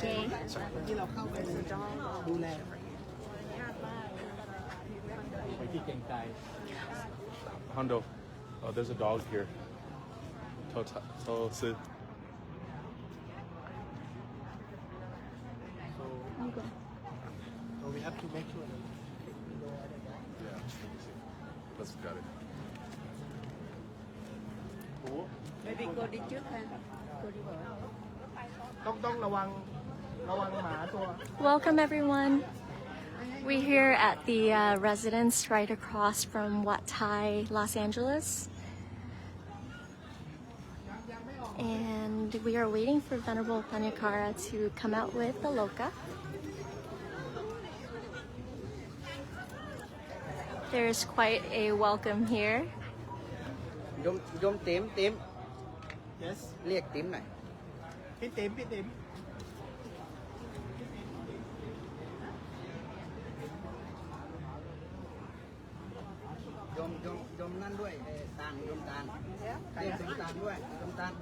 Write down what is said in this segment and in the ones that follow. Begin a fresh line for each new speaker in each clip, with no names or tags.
Okay.
ที่เราเข้าไปดูแล
Hondo, oh, there's a dog here. Tosu.
so we have to make sure that
Yeah, let's got it.
Maybe go to Japan. Go to work.
ต้องระวังหมาตัว
Welcome everyone. We're here at the residence right across from Wat Thai, Los Angeles. And we are waiting for Venerable Panyakara to come out with the loka. There's quite a welcome here.
ยมติ๋ม
yes
เรียกติ๋มหน่อย
พี่ติ๋ม
ยมนั่นด้วยตาลยมตาลเรียกติ๋มตาลด้วยยมตาล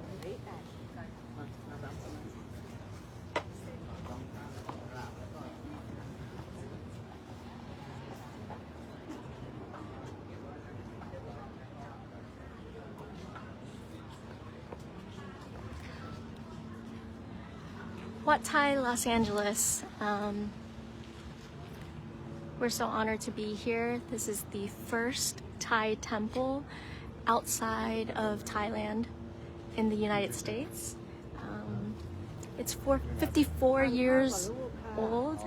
มาครับ
Wat Thai, Los Angeles. We're so honored to be here. This is the first Thai temple outside of Thailand in the United States. It's 54 years old.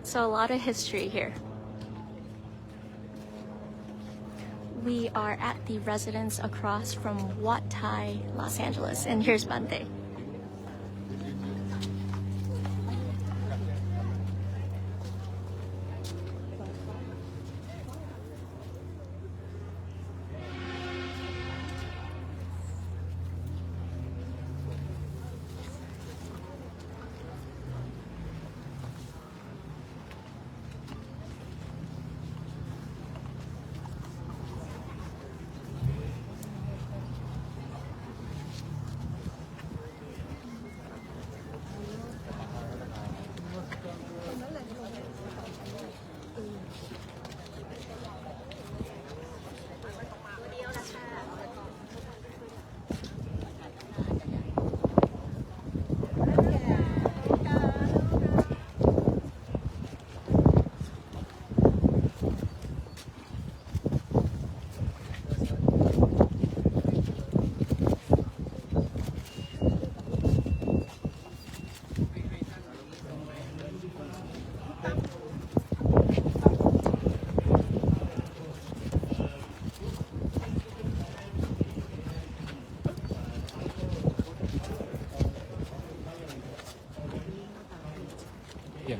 So a lot of history here. We are at the residence across from Wat Thai, Los Angeles, and here's Bante.
Yeah.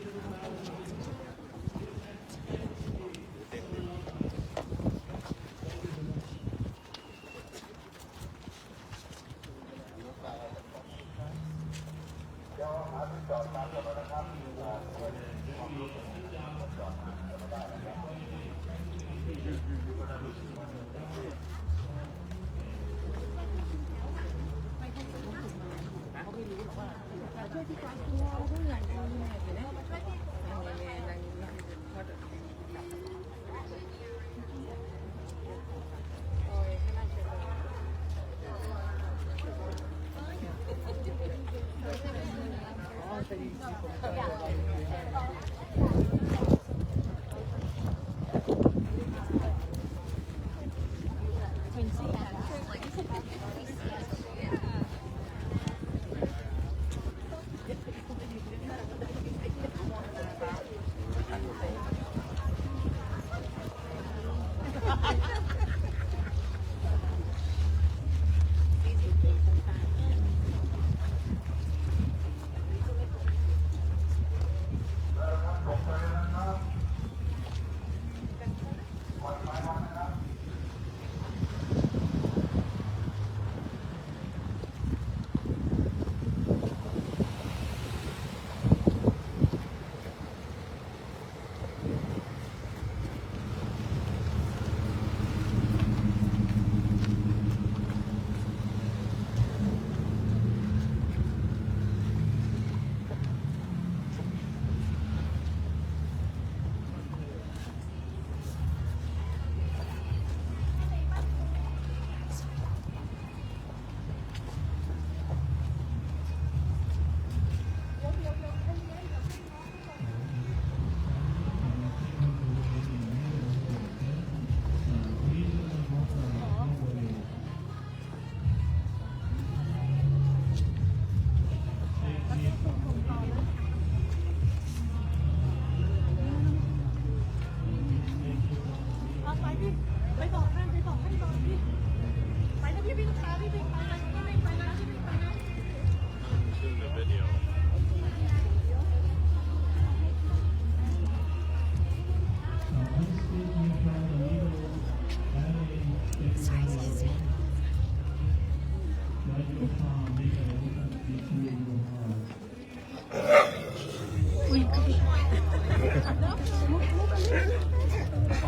On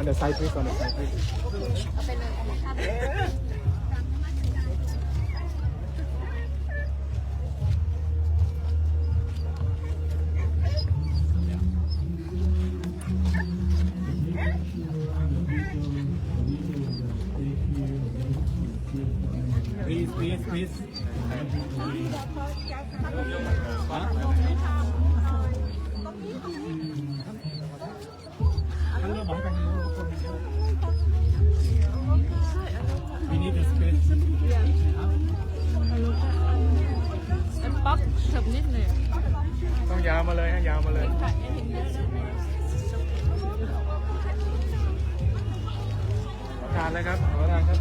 the side please, on the side please. Please, please, please.
ป๊อปเถิบนิดหนึ่ง
ต้องยาวมาเลยฮะยาวมาเลยขอทานเลยครับขอทานครับ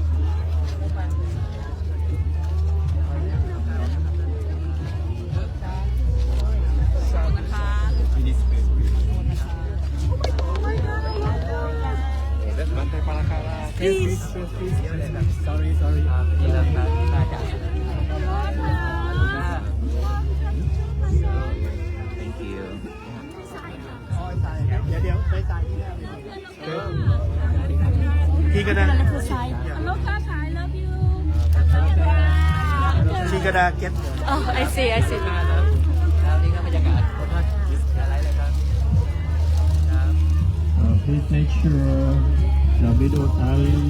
Bantai Palakala. Please. Sorry.
Thank you
เดี๋ยวไปใส่ที่ก็ได้
ลูกค้าขาย love you
ที่ก็ได้เก็ต
Oh, I see.
ครับนี่ก็บรรยากาศคนว่าอะไรเลยครับ
Please make sure the video is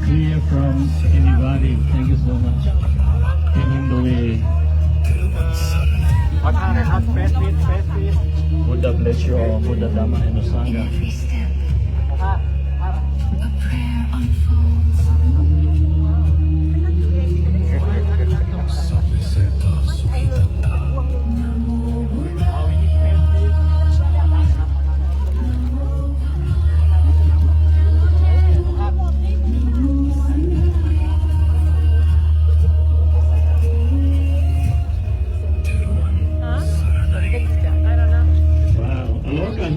clear from anybody. Thank you so much. Taking the way.
ขอทานนะครับ space please
Buddha bless you all. Buddha Dhamma and the Sangha.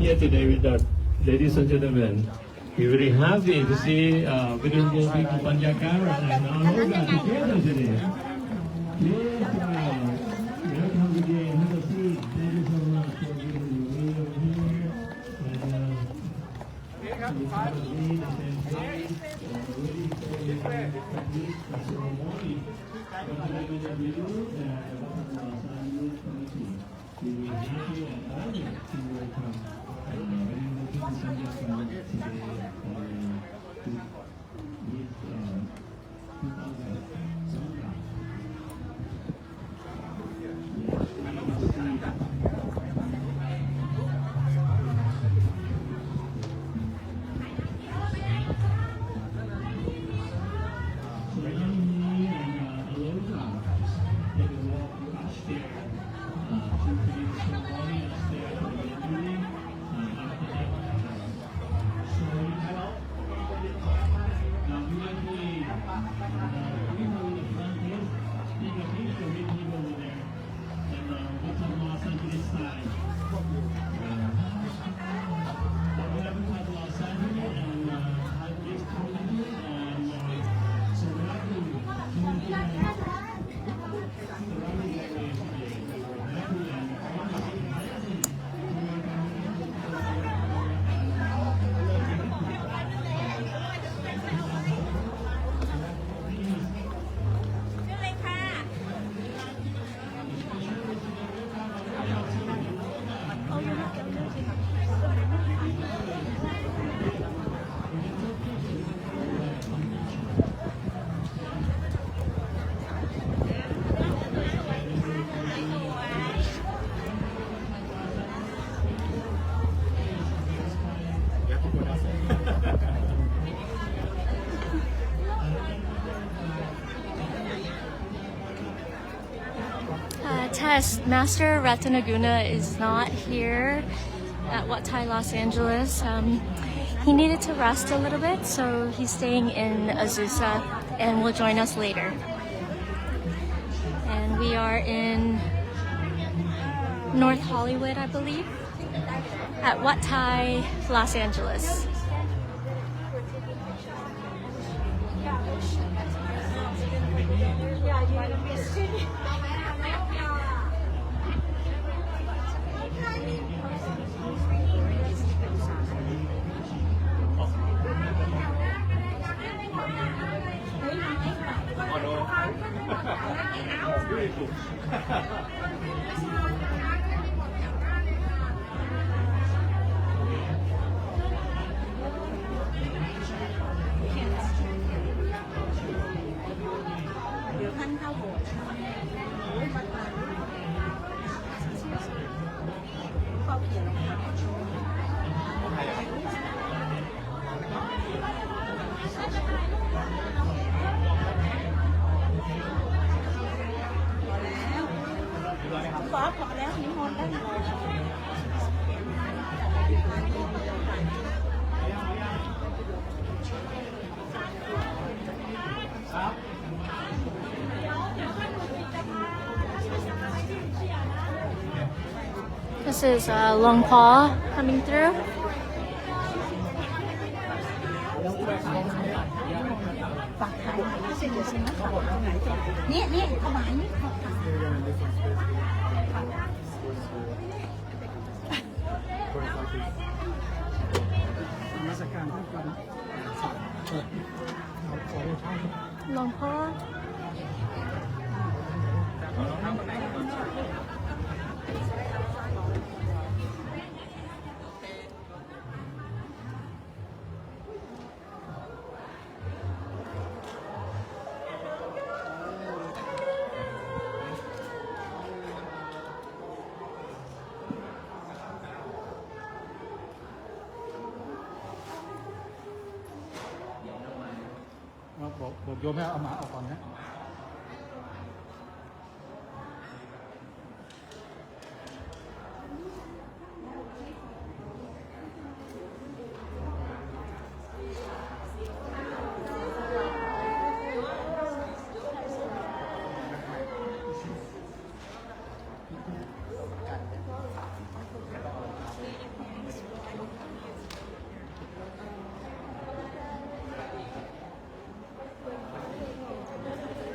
Here today with that, ladies and gentlemen, we're very happy to see Venerable Bhikkhu Panjakara and Aloka together today. Yes, welcome again. Have a seat. Thank you so much for being here. And have a seat and pray. Ceremony. We will happy and honored to welcome Venerable Sanjaya today
Test, Master Ratanaguna is not here at Wat Thai Los Angeles. He needed to rest a little bit, so he's staying in Azusa and will join us later. And we are in North Hollywood, I believe, at Wat Thai Los Angeles.
Yeah, เดี๋ยวท่านเข้าโบสถ์เข้าเขียน ขอแล้วนิมนต์ได้เลย
This is Long Paw coming through.
ฝากถ่ายเสร็จแล้วใช่ไหมฝากตรงไหนตรงนี้นี่ถวายนี่ขอบคุณ
มาสการท่านก่อน
Long Paw.
บอกโยมให้เอาหมาออกก่อนนะ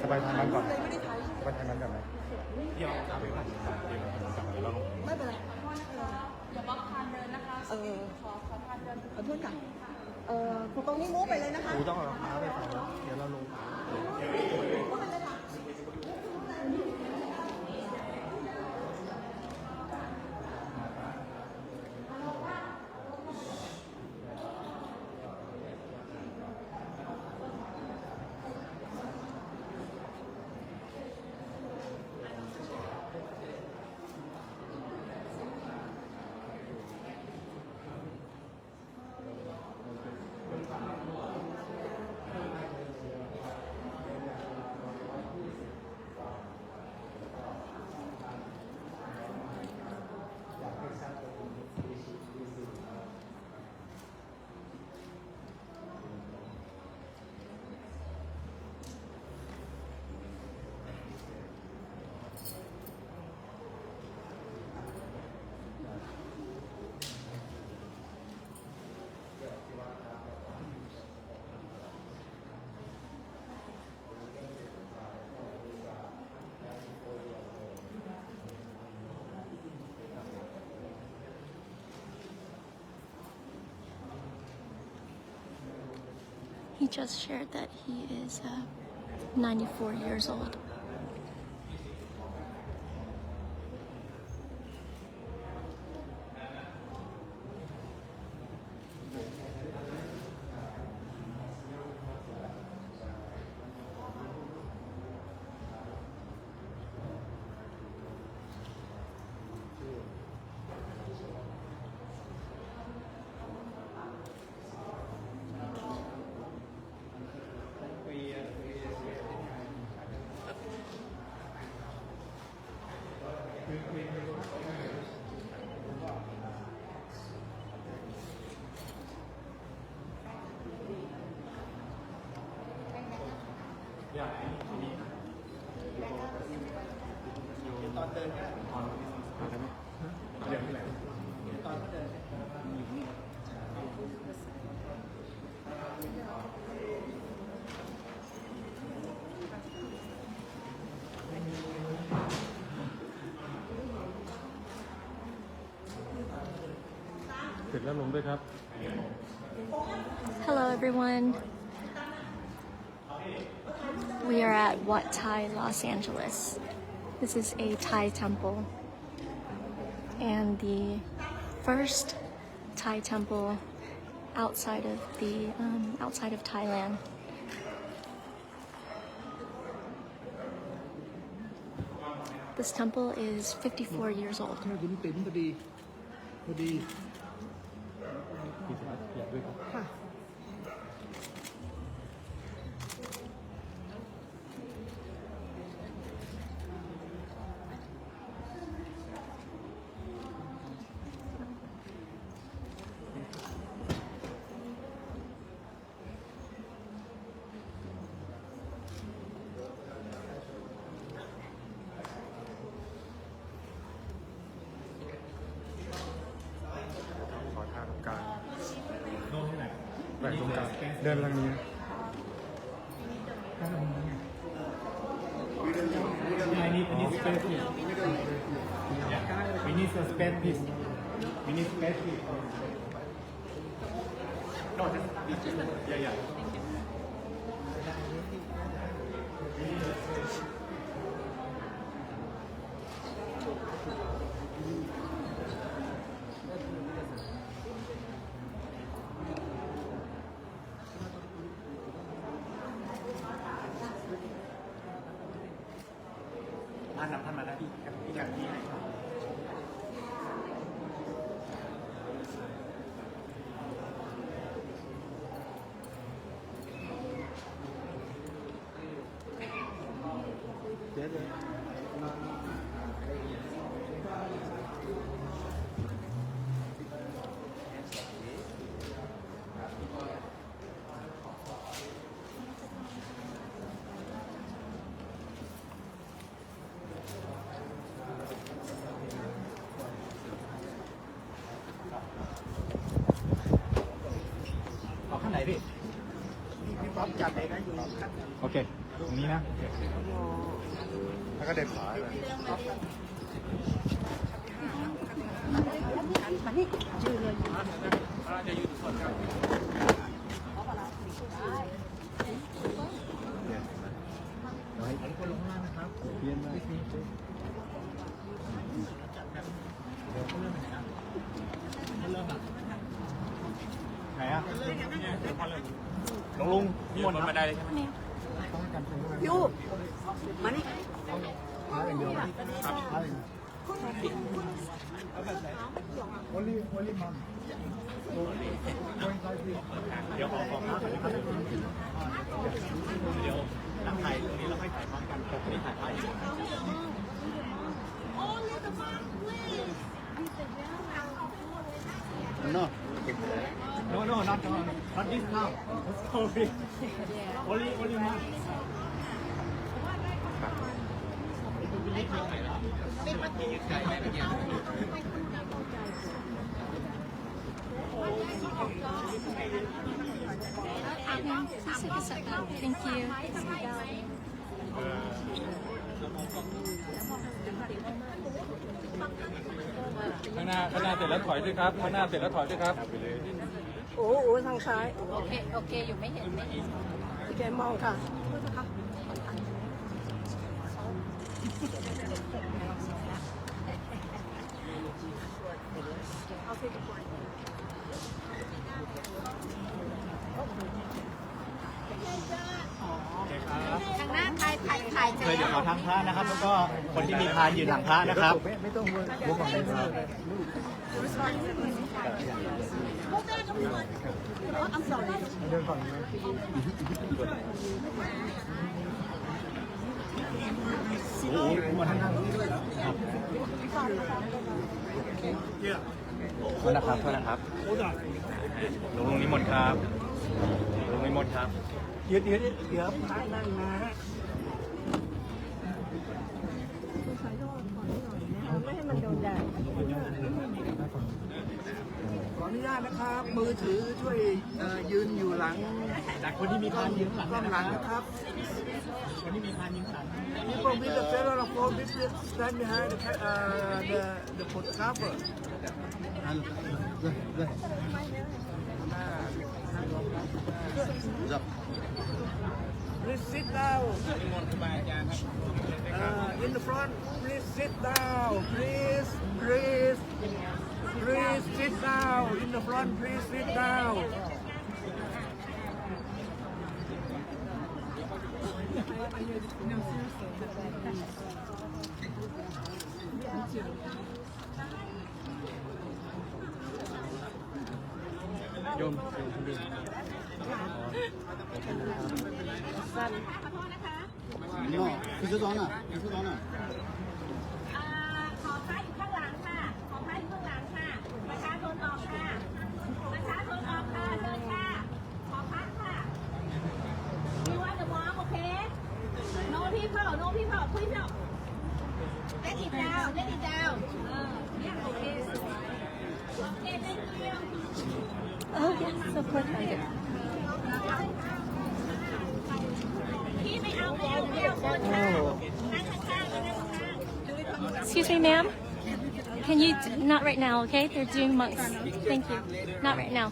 สบายทางนั้นก่อนสบายทางนั้นก่อนไหม
ไม่เป็นไรอย่าบล็อกทางเดินนะคะขอทางเดินขอโทษค่ะตรงนี้มูฟไปเลยนะคะ
กูต้องเอารองเท้าไปใส่แล้วเดี๋ยวเราลง
He just shared that he is 94 years old.
จแล้วลงด้วยครับ
Hello everyone. We are at Wat Thai, Los Angeles. This is a Thai temple and the first Thai temple outside of Thailand. This temple is 54 years old.
คุณติ๋มพอดี
ค่ะ
ขอทางตรงกลางแบ่งตรงกลางเดินไปทางนี้นะ
I need space here. We need some space, please. We need space, please. No, just, yeah. ท่านมาได้ที่การที่ เอาข้างไหนพี่ป๊อปจับเองนะอยู่โอเคตรงนี้นะแล้วก็เดินขวาเลย
มานี่ยืนเลย
จะยืนส่วนกลาง
คนลงล่างนะครับ
เพี้ยนมาก
ไหนอ่ะลุงยืนบนบันไดเลยใช่ไหม
ยูมานี่
ท้าอย่างเดียวนะท้าอย่างเดียวonly mom
เดี๋ยวขอภาพหน่อยนะครับเดี๋ยวนั่งถ่ายตรงนี้แล้วค่อยถ่ายพร้อมกันตรงนี้ถ่ายภาพอยู่
no
No, not this now. Sorry. Only one.
ข้างหน้าเสร็จแล้วถอยด้วยครับข้างหน้าเสร็จแล้วถอยด้วยครับ
โอ้โหทางซ้าย
โอเค อยู่ไม่เห็น
พี่แกมองค่ะ
ทางหน้าถ่ายเจ
เคยเดี๋ยวขอทางพระนะครับ แล้วก็คนที่มีพานยืนหลังพระนะครับ
ไม่ต้องวัวฝั่งนี้ครับ
I'm sorry
เดินฝั่งนี้นะ
โอ้โหมาทางนั้นโทษนะครับลุงนิมนต์ครับลุงนิมนต์ครับเดี๋ยวพระนั่งนะ
ไม่ให้มันโดนแดด
ขออนุญาตนะครับ มือถือช่วยยืนอยู่หลังจากคนที่มีพานยืนหลังนะครับคนที่มีพานยืนหลังนี่ผมมี the fellow of phone this stand behind the photographer Please sit down. In the front, please sit down. Please sit down. In the front, please sit down.
Yom.
No, this is honor. This is honor.
ขอพระอยู่ข้างหลังค่ะ ขอพระอยู่ข้างหลังค่ะ ประชาชนออกค่ะ ประชาชนออกค่ะเชิญค่ะ ขอพระค่ะ You want the bomb, okay? No people, no people, please no. Let it down, let it down. Yeah, okay. Okay, thank you.
Oh, yes, of course I do.
พี่ไม่เอาคนค่ะนั่งข้างๆนั่งข้างๆ
Excuse me, ma'am. Can you, not right now, okay? They're doing monks. Thank you. Not right now.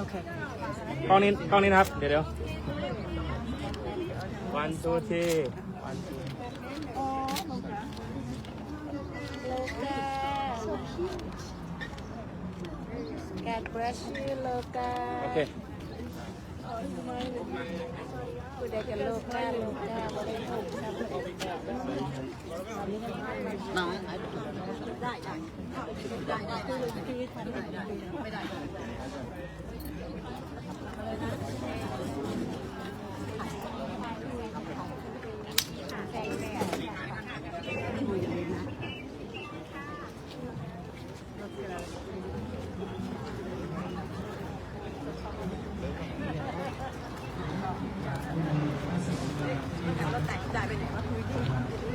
Okay.
กล้องนี้นะครับ เดี๋ยว one two three one two
God bless you, Loka.
โอเค
Udah ke Loka, boleh
Now,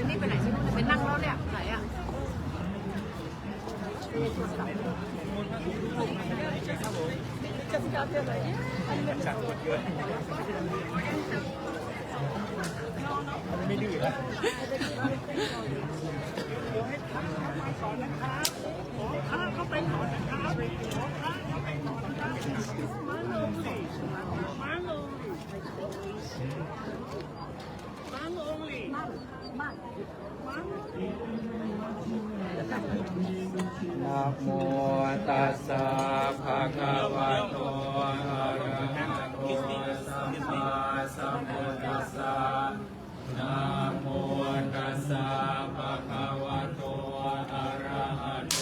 นี่ไปไหนใช่ไหมไปนั่งรถเนี่ยไหนอ่ะ
นะโมตัสสะภะคะวะโตอะระหะโตสัมมาสัมพุทธัสสะนะโมตัสสะภะคะวะโตอะระหะโต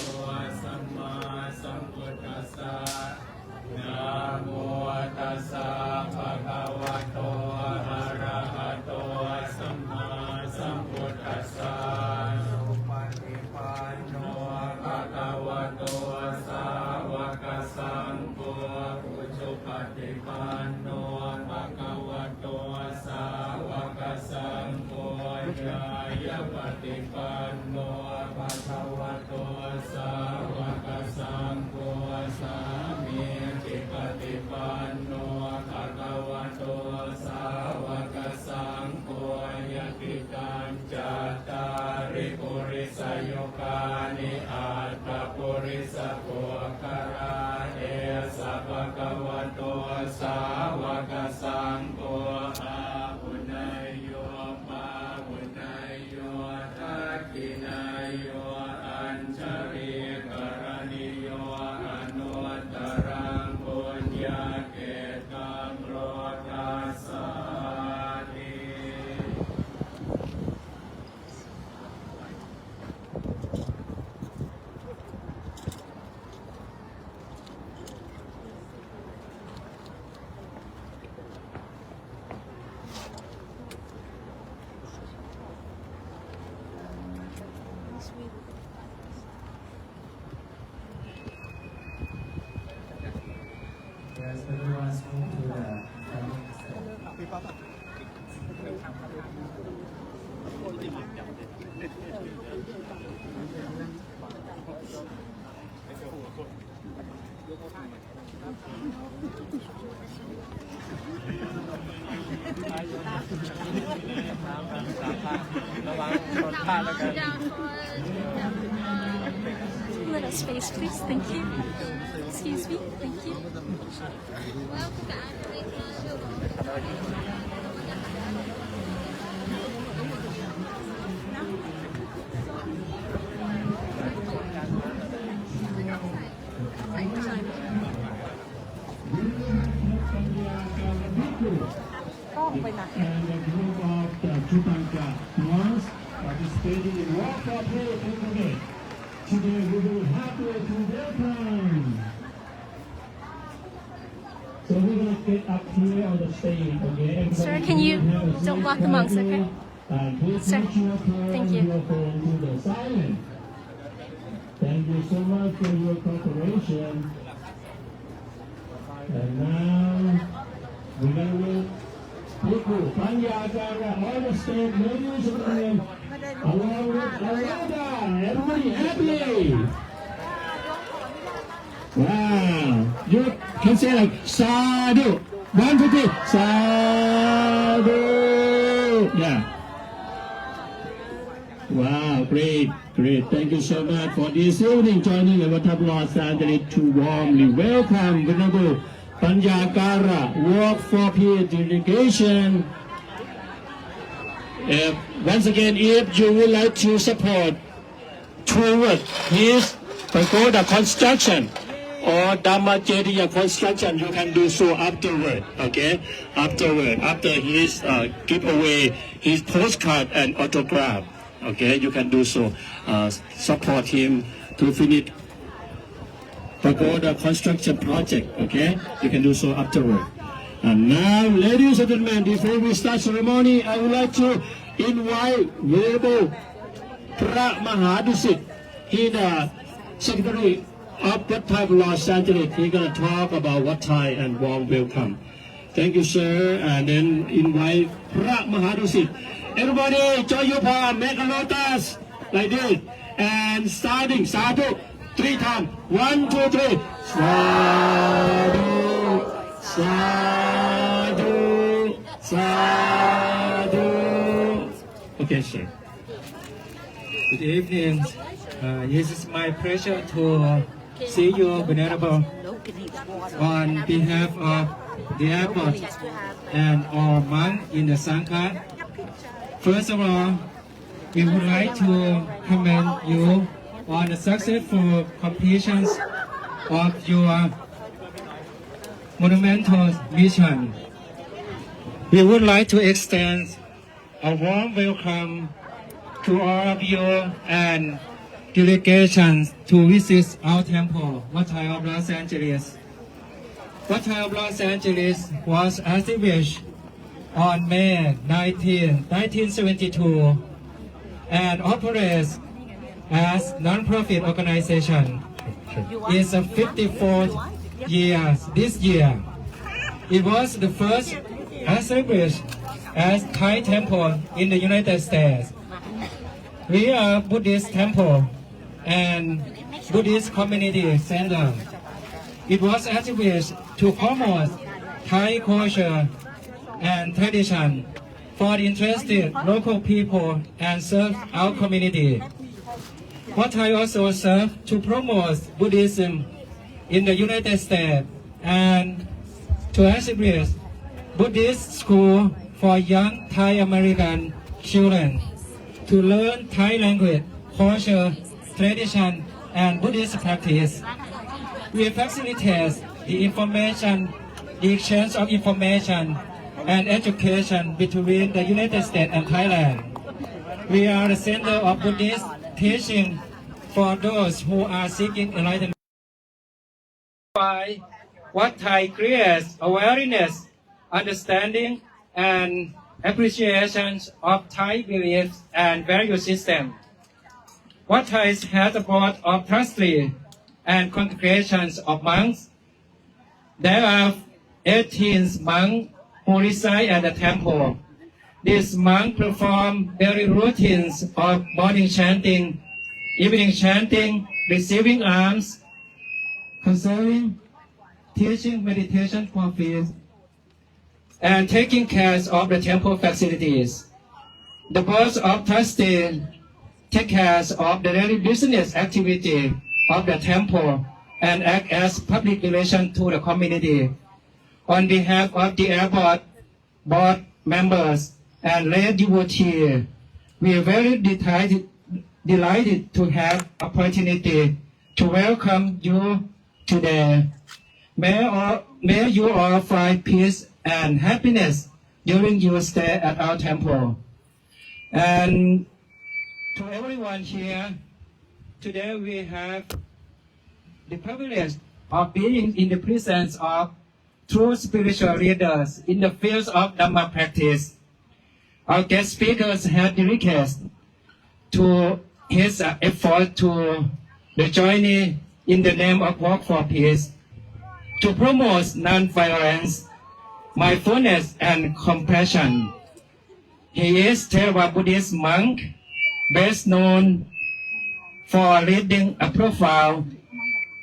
สัมมาสัมพุทธัสสะนะโมตัสสะภะคะวะโตอะระหะโตสัมมาสัมพุทธัสสะภะคะวะโตสาวกสังโฆปุจุปฏิปันโนภะคะวะโตสาวกสังโฆยายปฏิปันโนภะคะวะโตสาวกสังโฆสามีจิปฏิปันโนภะคะวะโตสาวกสังโฆยติตังจัตตาริปุริสยุคานิอาตปุริสโภคาราเอสัพพะคะวะโตสาวกสังโฆอาหุนายโยมาหุนายโยทักขินายโยอัญชริกรณิโยอนุตตรังปุญญาเกตังโลกัสสานิ
Yes, everyone's moved to the
Little space, please. Thank you. Excuse me. Thank you.
And a group of the Chupanka monks participating in Walk for Prayer pilgrimage. Today we will happy to welcome. So we're going to get up here on the stage, okay? Everybody
Sir, can you don't block the monks, okay?
Please
Sir,
switch your phone,
thank you.
your phone to the silent. Thank you so much for your cooperation. And now we're going to Buku, Panyagara, all the state ladies and gentlemen, along with Alada, everybody happy? Wow, you can say like Sadhu, 1, 2, 3, Sadhu, yeah. Wow, great, great. Thank you so much for this evening joining our top Los Angeles to warmly welcome Venerable Panyagara Walk for Peace delegation. Once again, if you would like to support toward his pagoda construction or Dhammaceriya construction, you can do so afterward, okay? Afterward, after his giveaway, his postcard and autograph, okay? You can do so. Support him to finish pagoda construction project, okay? You can do so afterward. And now, ladies and gentlemen, before we start ceremony, I would like to invite Venerable Pra Mahadusit. He the Secretary of Wat Thai of Los Angeles. He's going to talk about Wat Thai and warm welcome. Thank you, sir. And then invite Pra Mahadusit. Everybody, join your palm, make a lotus like this. And starting, Sadhu. 3 times. 1, 2, 3. Sadhu, sadhu, sadhu. Okay, sir.
Good evening. It is my pleasure to see you, Venerable, on behalf of the airport and all monks in the Sangha. First of all, we would like to commend you on the successful completion of your monumental mission. We would like to extend a warm welcome to all of you and delegations to visit our temple, Wat Thai of Los Angeles. Wat Thai of Los Angeles was established on May 19, 1972 and operates as non-profit organization. It's a 54th year this year. It was the first established as Thai temple in the United States. We are Buddhist temple and Buddhist community center. It was established to promote Thai culture and tradition for interested local people and serve our community. Wat Thai also serve to promote Buddhism in the United States and to establish Buddhist school for young Thai American children to learn Thai language, culture, tradition, and Buddhist practice. We facilitate the exchange of information and education between the United States and Thailand. We are the center of Buddhist teaching for those who are seeking enlightenment. By Wat Thai creates awareness, understanding, and appreciation of Thai beliefs and value system. Wat Thai has a board of trustees and congregations of monks. There are 18 monks who reside at the temple. These monks perform daily routines of morning chanting, evening chanting, receiving alms, conserving, teaching meditation for peace, and taking care of the temple facilities. The board of trustees take care of the daily business activity of the temple and act as public relation to the community. On behalf of the airport board members and lay devotees, we are very delighted to have opportunity to welcome you today. May you all find peace and happiness during your stay at our temple. And to everyone here, today we have the privilege of being in the presence of true spiritual leaders in the field of Dhamma practice. Our guest speakers had the request to his effort to the journey in the name of Walk for Peace to promote non-violence, mindfulness, and compassion. He is Theravada Buddhist monk, best known for leading a profound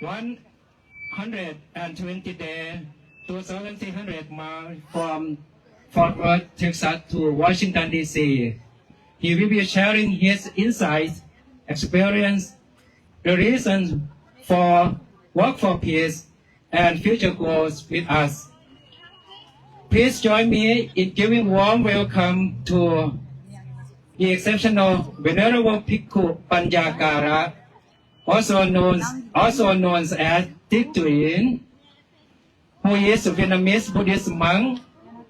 120-day, 2,300 miles from Fort Worth, Texas to Washington, D.C. He will be sharing his insights, experience, the reasons for Walk for Peace, and future goals with us. Please join me in giving warm welcome to the exceptional Venerable Bhikkhu Panyakara, also known as Thich Tuyen, who is a Vietnamese Buddhist monk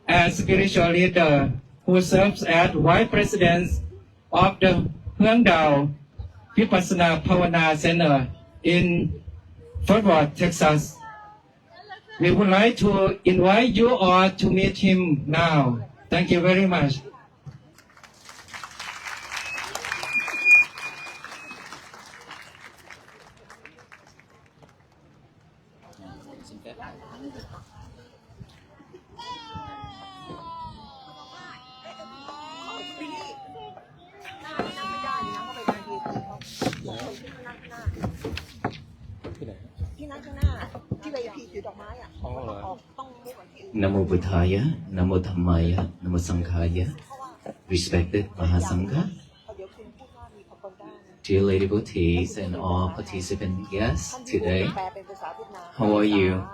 and spiritual leader who serves as Vice President of the Huang Dao Vipassana Pavana Center in Fort Worth, Texas. We would like to invite you all to meet him now. Thank you very much.
Namo Buddhaya, Namo Dhammaya, Namo Sanghaya. Respected Mahasangha, dear lady devotees and all participant guests today, how are you?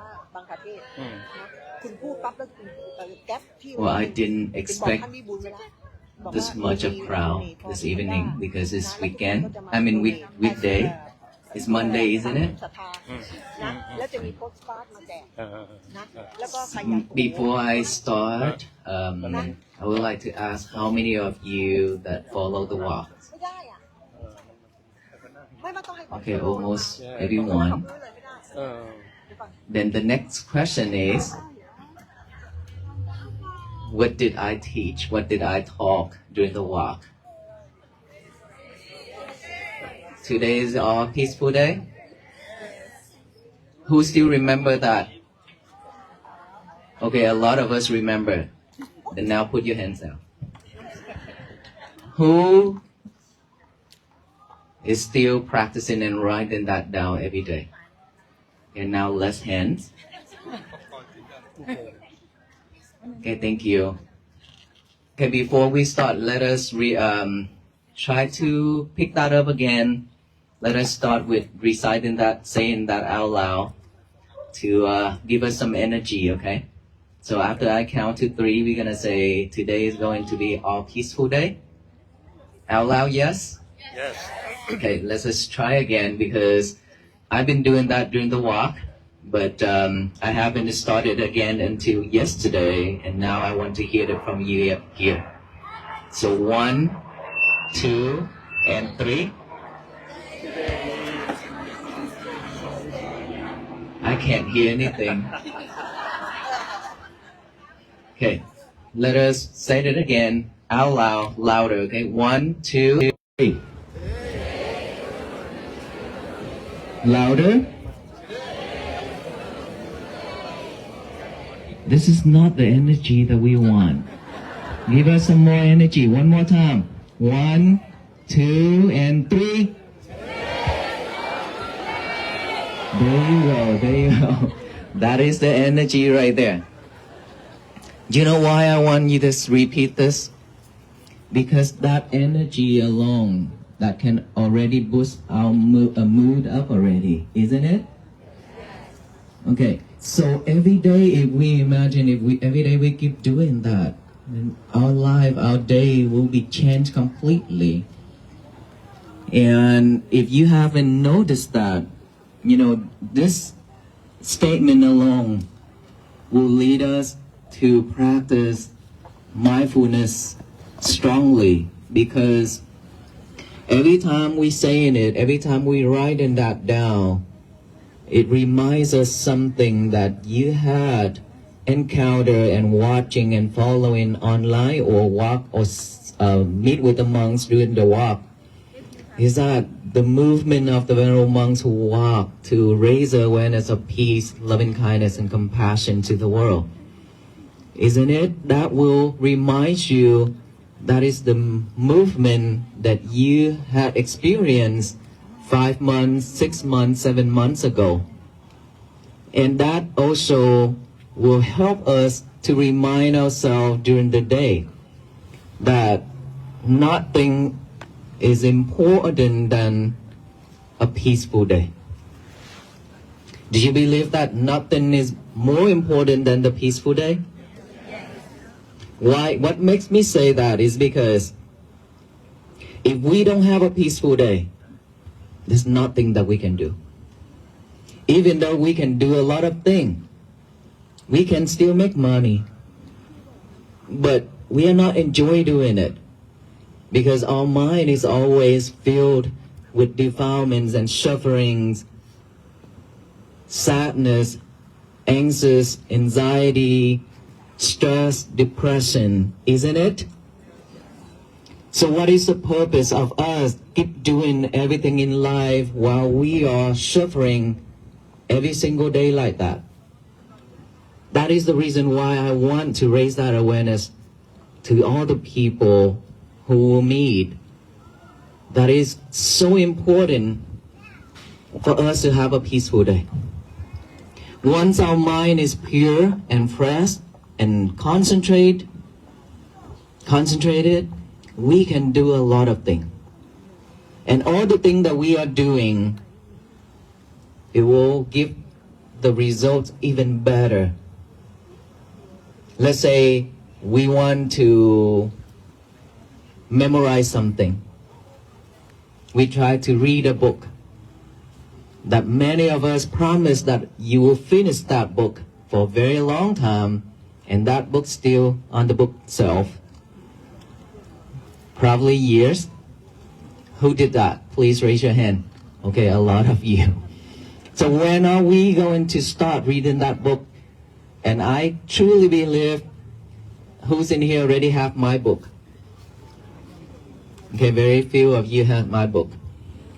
Well, I didn't expect this much of crowd this evening because it's weekend. I mean weekday. It's Monday, isn't it? Before I start, I would like to ask how many of you that follow the walk? Okay, almost everyone. Then the next question is, what did I teach? What did I talk during the walk? Today is our peaceful day. Who still remember that? Okay, a lot of us remember. Then now put your hands out. Who is still practicing and writing that down every day? And now less hands. Okay, thank you. Okay, before we start, let us try to pick that up again. Let us start with reciting that, saying that out loud to give us some energy, okay? So after I count to 3, we're gonna say, today is going to be our peaceful day. Out loud, yes?
Yes.
Okay, let's just try again because I've been doing that during the walk, but I haven't started again until yesterday, and now I want to hear it from you here. So 1, 2, and 3. I can't hear anything. Okay, let us say it again out loud, louder, okay? 1, 2, 3. Louder. This is not the energy that we want. Give us some more energy. One more time. 1, 2, and 3. There you go, there you go. That is the energy right there. Do you know why I want you to repeat this? Because that energy alone, that can already boost our mood up already, isn't it? Okay, so every day if we imagine, every day we keep doing that, then our life, our day will be changed completely. And if you haven't noticed that, you know, this statement alone will lead us to practice mindfulness strongly, because every time we say it, every time we write in that down, it reminds us something that you had encountered and watching and following online or walk or meet with the monks during the walk. Is that the movement of the venerable monks who walk to raise the awareness of peace, loving kindness, and compassion to the world? Isn't it? That will remind you that is the movement that you had experienced 5 months, 6 months, 7 months ago. And that also will help us to remind ourselves during the day that nothing is important than a peaceful day. Do you believe that nothing is more important than the peaceful day? Why? What makes me say that is because if we don't have a peaceful day, there's nothing that we can do. Even though we can do a lot of things, we can still make money, but we are not enjoy doing it because our mind is always filled with defilements and sufferings, sadness, anxious, anxiety, stress, depression, isn't it? So what is the purpose of us keep doing everything in life while we are suffering every single day like that? That is the reason why I want to raise that awareness to all the people who will meet. That is so important for us to have a peaceful day. Once our mind is pure and fresh and concentrated, we can do a lot of things. And all the things that we are doing, it will give the results even better. Let's say we want to memorize something. We try to read a book that many of us promise that you will finish that book for a very long time, and that book's still on the bookshelf. Probably years. Who did that? Please raise your hand. Okay, a lot of you. So when are we going to start reading that book? And I truly believe, who's in here already have my book? Okay, very few of you have my book.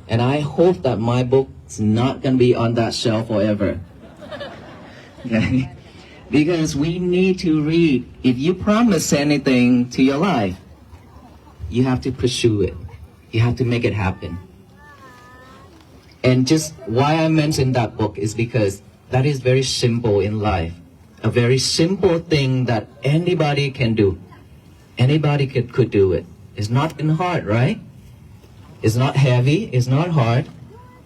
And I hope that my book is not going to be on that shelf forever. Okay? Because we need to read. If you promise anything to your life, you have to pursue it. You have to make it happen. And just why I mentioned that book is because that is very simple in life. A very simple thing that anybody can do. Anybody could do it. It's not hard, right? It's not heavy. It's not hard.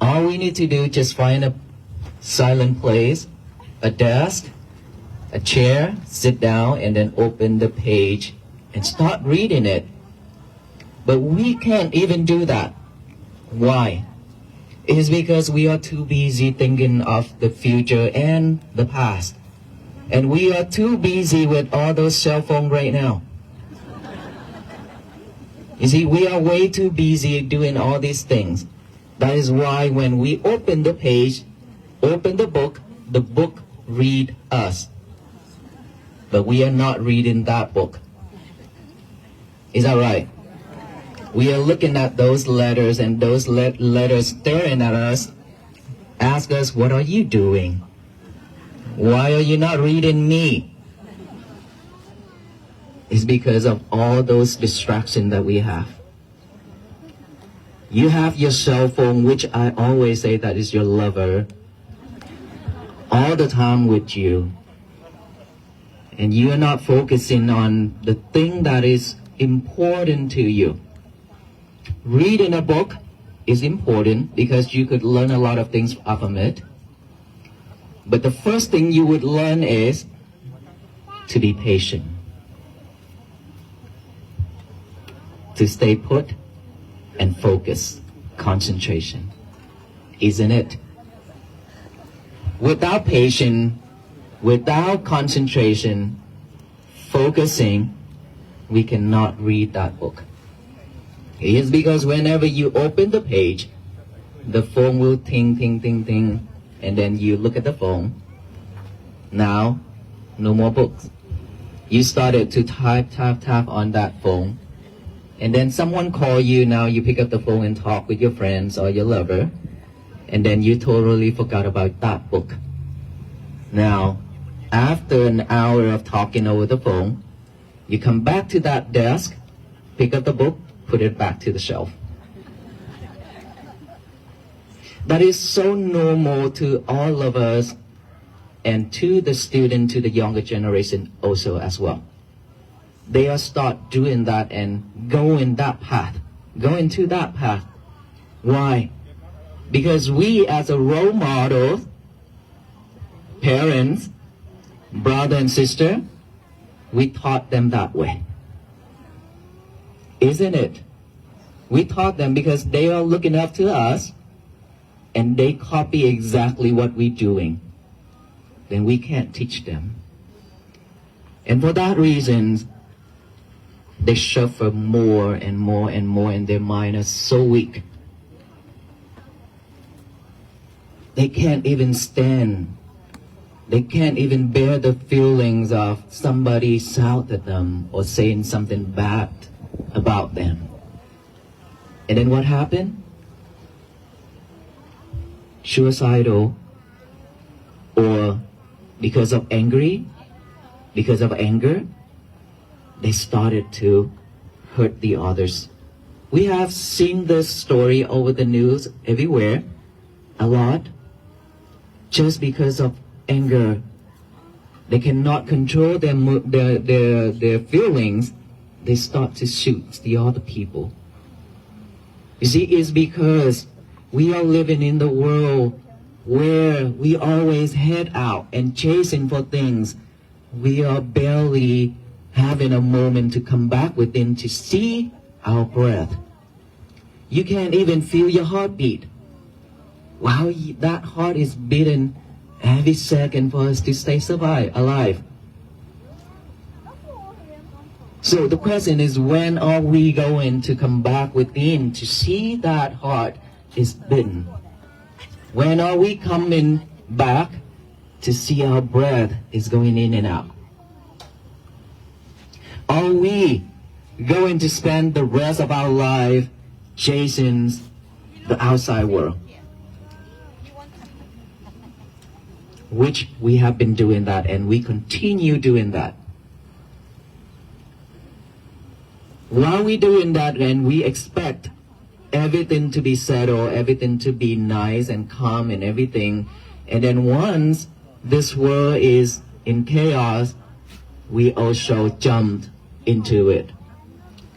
All we need to do is just find a silent place, a desk, a chair, sit down, and then open the page and start reading it. But we can't even do that. Why? It is because we are too busy thinking of the future and the past. And we are too busy with all those cell phones right now. You see, we are way too busy doing all these things. That is why when we open the page, open the book read us. But we are not reading that book. Is that right? We are looking at those letters, and those letters staring at us, ask us, what are you doing? Why are you not reading me? It's because of all those distractions that we have. You have your cell phone, which I always say that is your lover. all the time with you, and you are not focusing on the thing that is important to you. Reading a book is important because you could learn a lot of things from it. But the first thing you would learn is to be patient, to stay put and focus, concentration, isn't it? Without patience, without concentration, focusing, we cannot read that book. It is because whenever you open the page, the phone will ting, ting, ting, ting, and then you look at the phone. Now, no more books. You started to tap on that phone, and then someone call you. Now you pick up the phone and talk with your friends or your lover, and then you totally forgot about that book. Now, after an hour of talking over the phone, you come back to that desk, pick up the book, put it back to the shelf. That is so normal to all of us, and to the student, to the younger generation also as well. They are start doing that and go into that path. Why? Because we as a role model, parents, brother and sister, we taught them that way. Isn't it? We taught them because they are looking up to us and they copy exactly what we're doing. Then we can't teach them. And for that reason, they suffer more and more and more, and their mind is so weak. They can't even stand. They can't even bear the feelings of somebody shout at them or saying something bad about them. And then what happened? Suicidal, or because of anger, they started to hurt the others. We have seen this story over the news everywhere, a lot, just because of anger. They cannot control their feelings. They start to shoot the other people. You see, it's because we are living in the world where we always head out and chasing for things. We are barely having a moment to come back within to see our breath. You can't even feel your heartbeat. Wow, that heart is beating every second for us to stay alive. So the question is, when are we going to come back within to see that heart is beaten? When are we coming back to see our breath is going in and out? Are we going to spend the rest of our life chasing the outside world? Which we have been doing that, and we continue doing that. While we're doing that, and we expect everything to be settled, everything to be nice and calm and everything, and then once this world is in chaos, we also jump into it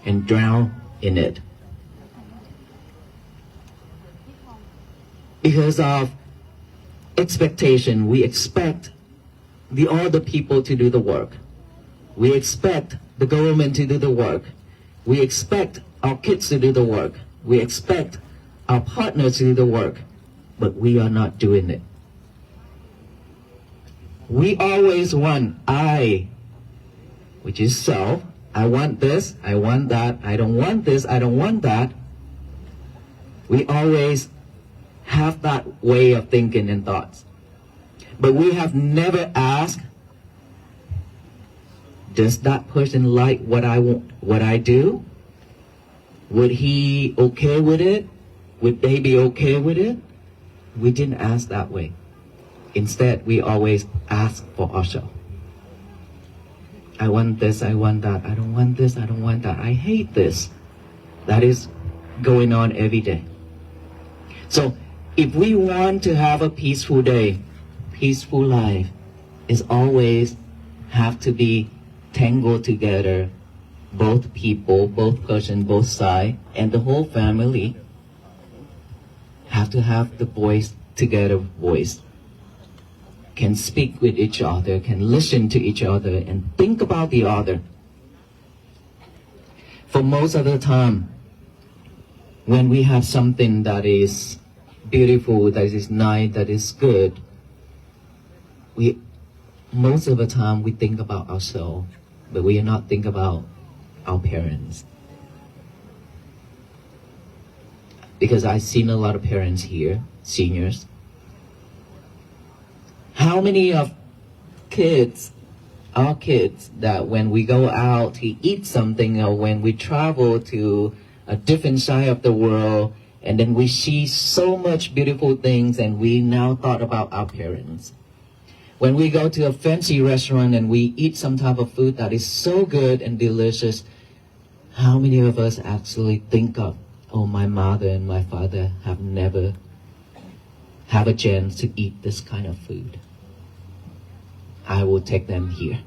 and drown in it. Because of expectation, we expect the other people to do the work. We expect the government to do the work. We expect our kids to do the work. We expect our partners to do the work, but we are not doing it. We always want I, which is self. I want this, I want that, I don't want this, I don't want that. We always have that way of thinking and thoughts. But we have never asked, does that person like what I want, what I do? Would he okay with it? Would they be okay with it? We didn't ask that way. Instead, we always ask for ourselves. I want this, I want that, I don't want this, I don't want that, I hate this. That is going on every day. So if we want to have a peaceful day, peaceful life is always have to be tangled together, both people, both person, both side, and the whole family have to have the voice together voice, can speak with each other, can listen to each other, and think about the other. For most of the time, when we have something that is beautiful, that is nice, that is good, most of the time we think about ourselves, but we are not think about our parents. Because I've seen a lot of parents here, seniors. How many of our kids, that when we go out to eat something or when we travel to a different side of the world, and then we see so much beautiful things and we now thought about our parents. When we go to a fancy restaurant and we eat some type of food that is so good and delicious, how many of us actually think of, oh, my mother and my father have never have a chance to eat this kind of food. I will take them here.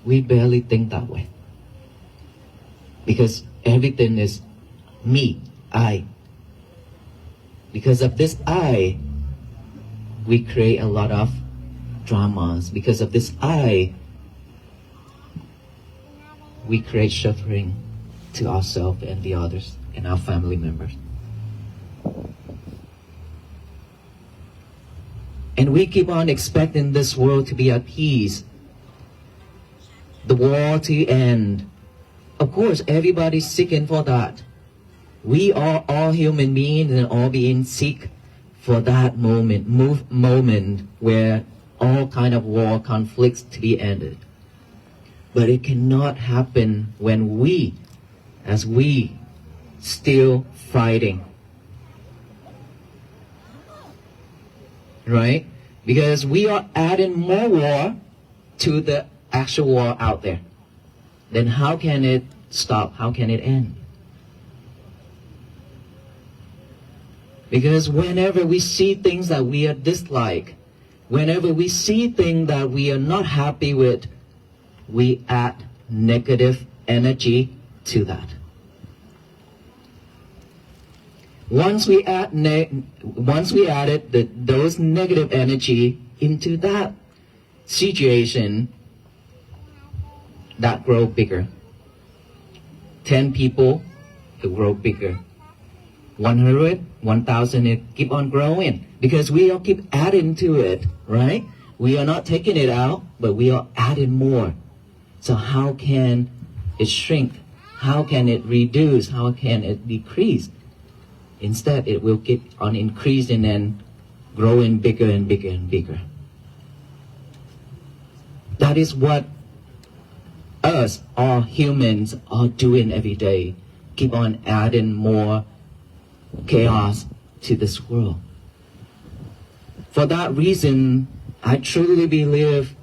We barely think that way. Because everything is me, I. Because of this I, we create a lot of dramas. Because of this I, we create suffering to ourselves and the others and our family members. And we keep on expecting this world to be at peace, the war to end. Of course, everybody's seeking for that. We are all human beings and all beings seek for that moment where all kind of war conflicts to be ended. But it cannot happen when we still fighting. Right? Because we are adding more war to the actual war out there. Then how can it stop? How can it end? Because whenever we see things that we are dislike, whenever we see things that we are not happy with, we add negative energy to that. Once we added those negative energy into that situation, that grow bigger. 10 people, it grow bigger. 100, 1,000, it keep on growing. Because we all keep adding to it, right? We are not taking it out, but we are adding more. So how can it shrink? How can it reduce? How can it decrease? Instead, it will keep on increasing and growing bigger and bigger and bigger. That is what us, all humans, are doing every day. Keep on adding more chaos to this world. For that reason, I truly believe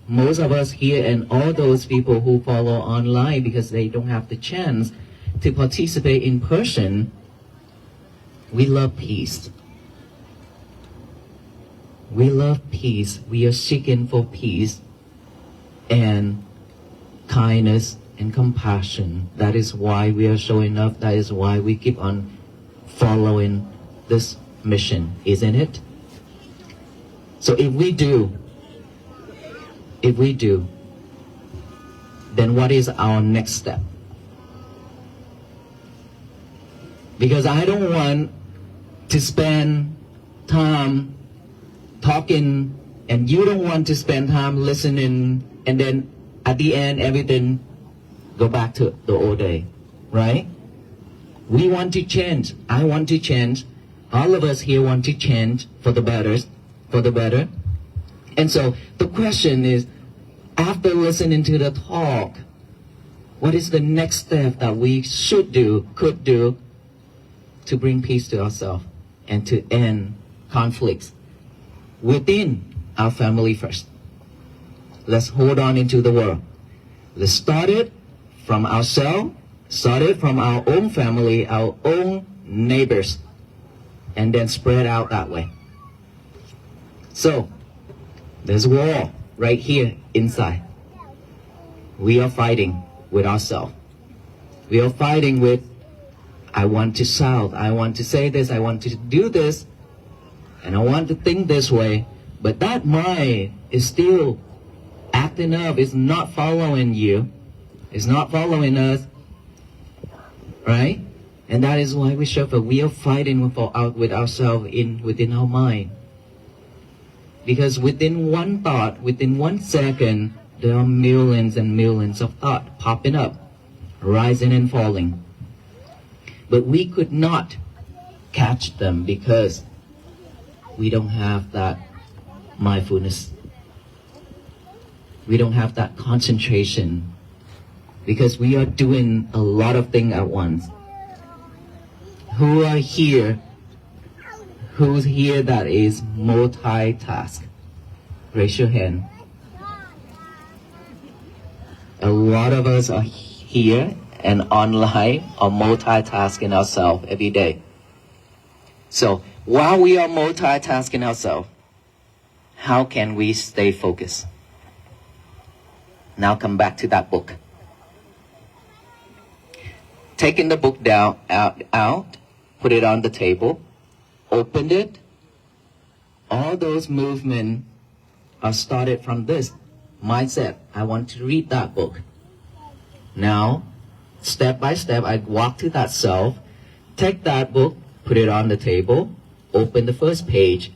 most of us here and all those people who follow online because they don't have the chance to participate in person, we love peace. We love peace. We are seeking for peace and kindness and compassion. That is why we are showing up. That is why we keep on following this mission, isn't it? So if we do, then what is our next step? Because I don't want to spend time talking and you don't want to spend time listening and then at the end everything go back to the old day, right? We want to change. I want to change. All of us here want to change for the better. And so the question is, after listening to the talk, what is the next step that we should do, could do, to bring peace to ourselves and to end conflicts within our family first? Let's hold on into the world. Let's start it from ourselves, start it from our own family, our own neighbors, and then spread out that way. So, there's a wall right here inside. We are fighting with ourselves. We are fighting with, I want to shout, I want to say this, I want to do this, and I want to think this way, but that mind is still acting up, it's not following you, it's not following us, right? And that is why we suffer. We are fighting with ourselves within our mind. Because within one thought, within 1 second, there are millions and millions of thoughts popping up, rising and falling. But we could not catch them because we don't have that mindfulness. We don't have that concentration because we are doing a lot of things at once. Who are here? Who's here that is multitask? Raise your hand. A lot of us are here and online are multitasking ourselves every day. So while we are multitasking ourselves, how can we stay focused? Now come back to that book. Taking the book down, out, put it on the table, opened it. All those movements are started from this mindset. I want to read that book. Now, step by step, I walk to that self, take that book, put it on the table, open the first page.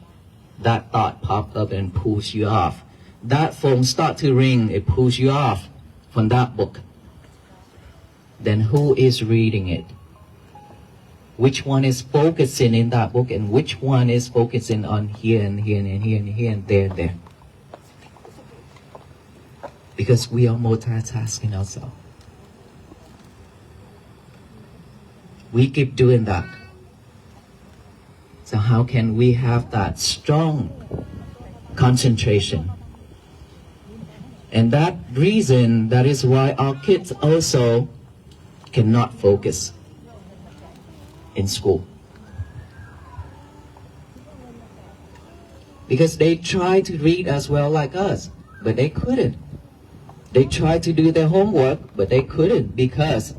That thought popped up and pulls you off. That phone starts to ring, it pulls you off from that book. Then who is reading it? Which one is focusing in that book and which one is focusing on here and here and here and here and there and there? Because we are multitasking ourselves. We keep doing that. So how can we have that strong concentration? And that reason, that is why our kids also cannot focus in school. Because they try to read as well like us, but they couldn't. They tried to do their homework, but they couldn't because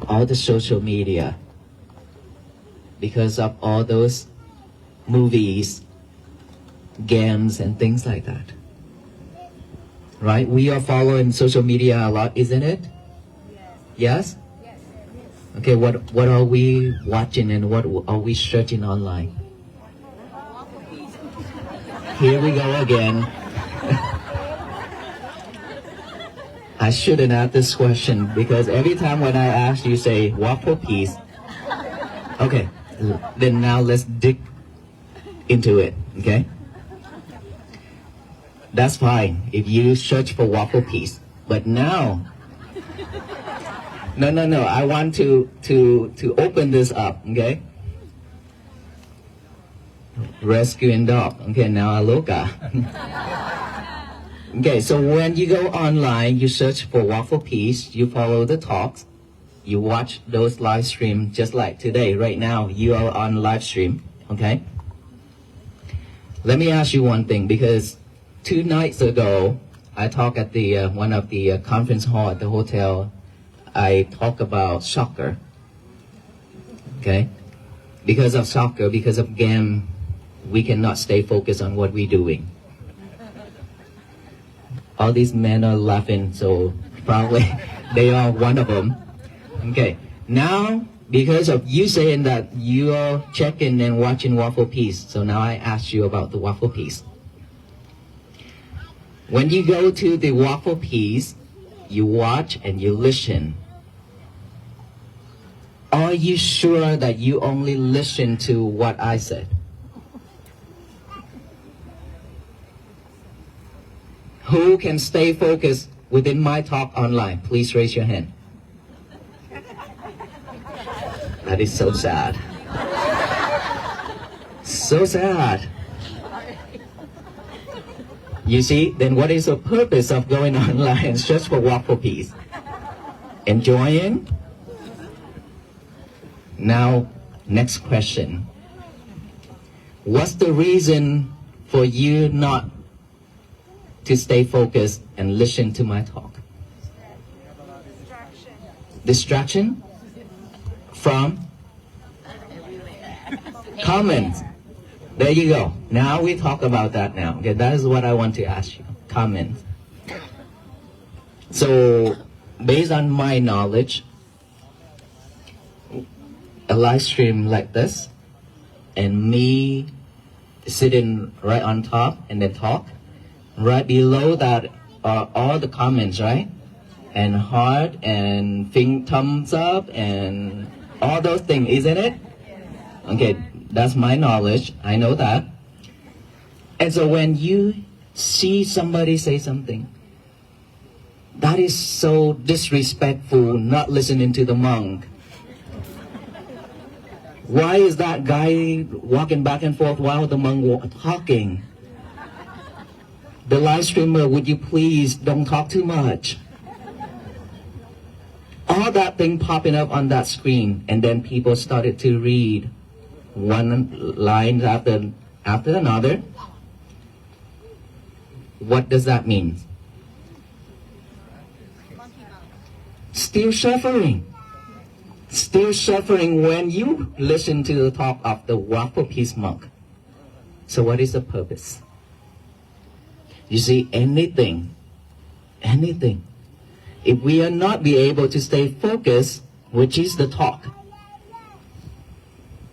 all the social media, because of all those movies, games, and things like that. Right? We are following social media a lot, isn't it? Yes? Okay, what are we watching and what are we searching online? Here we go again. I shouldn't ask this question because every time when I ask you say, walk for peace. Okay, then now let's dig into it, okay? That's fine if you search for walk for peace. But now, no, I want to open this up, okay? Rescuing dog, okay, now Aloka. Okay, so when you go online, you search for Walk for Peace, you follow the talks, you watch those live streams just like today, right now, you are on live stream, okay? Let me ask you one thing, because 2 nights ago, I talked at the one of the conference hall at the hotel. I talk about soccer, okay? Because of soccer, because of game, we cannot stay focused on what we're doing. All these men are laughing, so probably they are one of them. Okay, now because of you saying that you are checking and watching Walk for Peace, so now I ask you about the Walk for Peace. When you go to the Walk for Peace, you watch and you listen. Are you sure that you only listen to what I said? Who can stay focused within my talk online? Please raise your hand. That is so sad. So sad. You see, then what is the purpose of going online just for Walk for Peace? Enjoying? Now, Next question. What's the reason for you not to stay focused and listen to my talk? Distraction? From? Comments. There you go. Now we talk about that now. Okay, that is what I want to ask you. Comments. So, based on my knowledge, a live stream like this, and me sitting right on top and then talk, right below that are all the comments, right? And heart and thumbs up and all those things, isn't it? Okay, that's my knowledge. I know that. And so when you see somebody say something that is so disrespectful, not listening to the monk, why is that guy walking back and forth while the monk talking? The live streamer, would you please don't talk too much? All that thing popping up on that screen, and then people started to read one line after another. What does that mean? Still suffering. Still suffering when you listen to the talk of the Walk for Peace monk. So what is the purpose? You see, anything, if we are not be able to stay focused, which is the talk,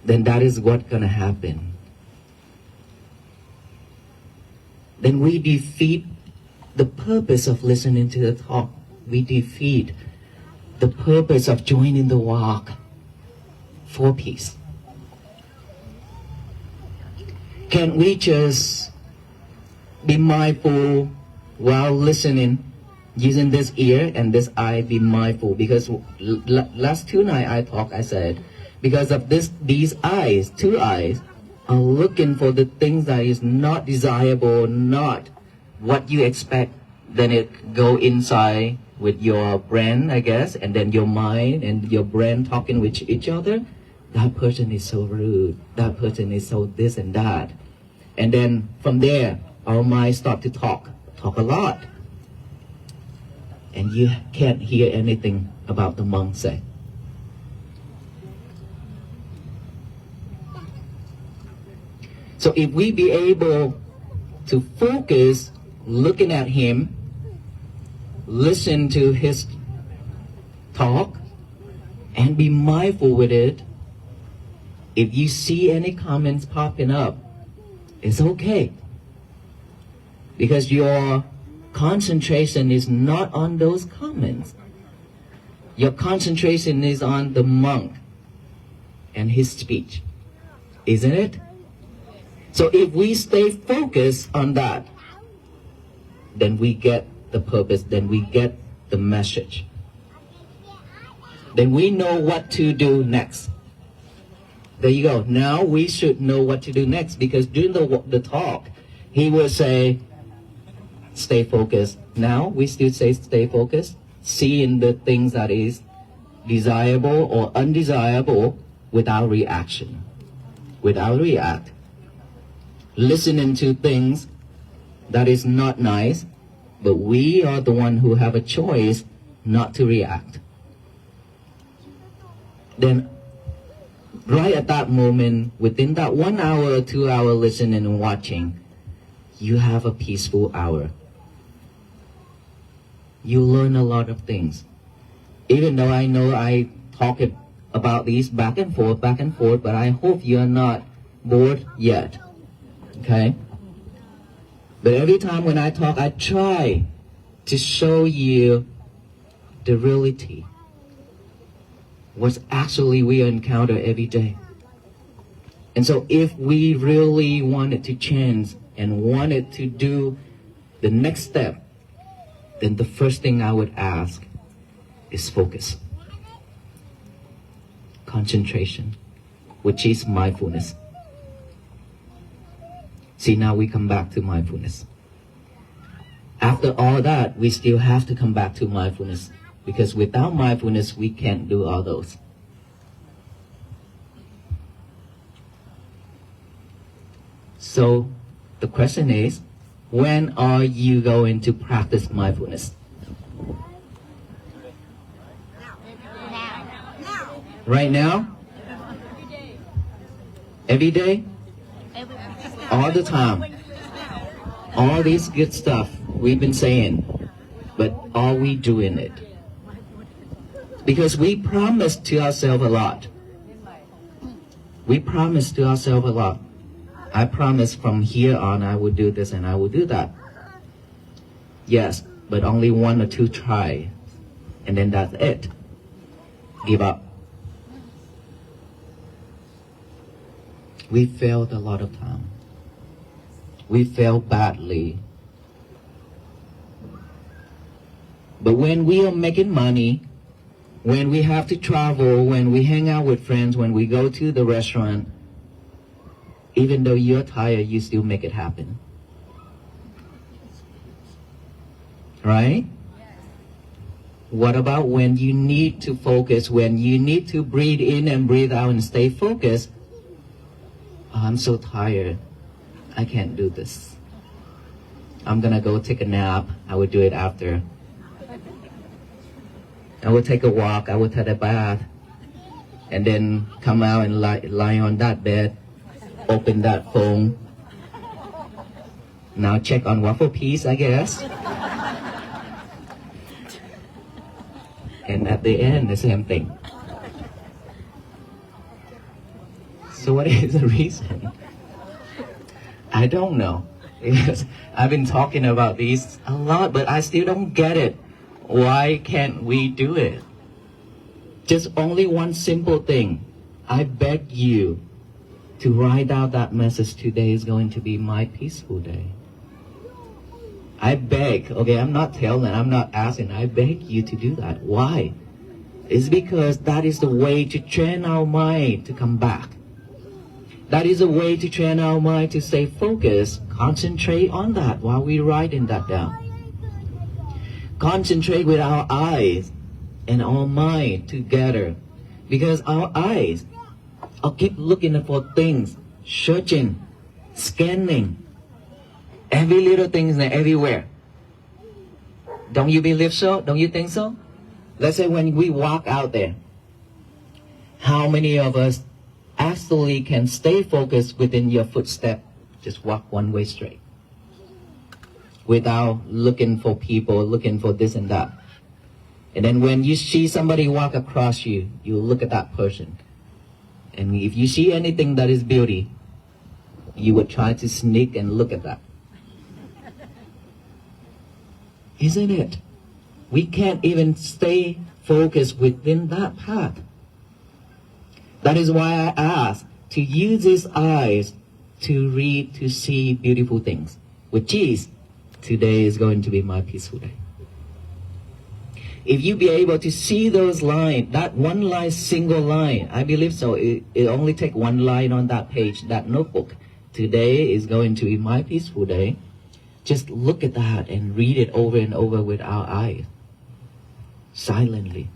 then that is what's going to happen. Then we defeat the purpose of listening to the talk. We defeat the purpose of joining the walk for peace. Can we just be mindful while listening, using this ear and this eye, be mindful? Because last two nights I said, because of these eyes, two eyes, are looking for the things that is not desirable, not what you expect, then it go inside with your brain, I guess, and then your mind and your brain talking with each other. That person is so rude. That person is so this and that. And then from there, our mind start to talk a lot. And you can't hear anything about the monk say. So if we be able to focus looking at him, listen to his talk, and be mindful with it, if you see any comments popping up, it's okay. Because your concentration is not on those comments. Your concentration is on the monk and his speech. Isn't it? So if we stay focused on that, then we get the purpose, then we get the message. Then we know what to do next. There you go. Now we should know what to do next, because during the talk, he will say, stay focused. Now we still say stay focused, seeing the things that is desirable or undesirable without reaction, without react. Listening to things that is not nice, but we are the one who have a choice not to react. Then right at that moment, within that 1 hour or 2 hour listening and watching, you have a peaceful hour. You learn a lot of things. Even though I know I talk about these back and forth, but I hope you are not bored yet. Okay? But every time when I talk, I try to show you the reality. What actually we encounter every day. And so if we really wanted to change and wanted to do the next step, then the first thing I would ask is focus. Concentration, which is mindfulness. See, now we come back to mindfulness. After all that, we still have to come back to mindfulness, because without mindfulness, we can't do all those. So the question is, when are you going to practice mindfulness? Right now? Every day? All the time. All this good stuff we've been saying, but are we doing it? Because we promise to ourselves a lot. We promise to ourselves a lot. I promise from here on I will do this and I will do that. Yes, but only 1 or 2 try, and then that's it. Give up. We failed a lot of time. We failed badly. But when we are making money, when we have to travel, when we hang out with friends, when we go to the restaurant, even though you're tired, you still make it happen. Right? What about when you need to focus, when you need to breathe in and breathe out and stay focused? Oh, I'm so tired. I can't do this. I'm gonna go take a nap. I will do it after. I will take a walk. I will take a bath. And then come out and lie on that bed. Open that phone. Now check on Waffle Piece, I guess. And at the end, the same thing. So what is the reason? I don't know. Because I've been talking about these a lot, but I still don't get it. Why can't we do it? Just only one simple thing. I beg you to write out that message. Today is going to be my peaceful day. I beg, okay, I'm not telling, I'm not asking, I beg you to do that. Why? It's because that is the way to train our mind to come back. That is a way to train our mind to stay focused. Concentrate on that while we're writing that down. Concentrate with our eyes and our mind together. Because our eyes are keep looking for things, searching, scanning. Every little thing is everywhere. Don't you believe so? Don't you think so? Let's say when we walk out there, how many of us actually can stay focused within your footstep? Just walk one way straight. Without looking for people, looking for this and that. And then when you see somebody walk across you, you look at that person. And if you see anything that is beauty, you would try to sneak and look at that. Isn't it? We can't even stay focused within that path. That is why I ask to use these eyes to read, to see beautiful things, which is, today is going to be my peaceful day. If you be able to see those lines, that one line, single line, I believe so, it only take one line on that page, that notebook. Today is going to be my peaceful day. Just look at that and read it over and over with our eyes, silently.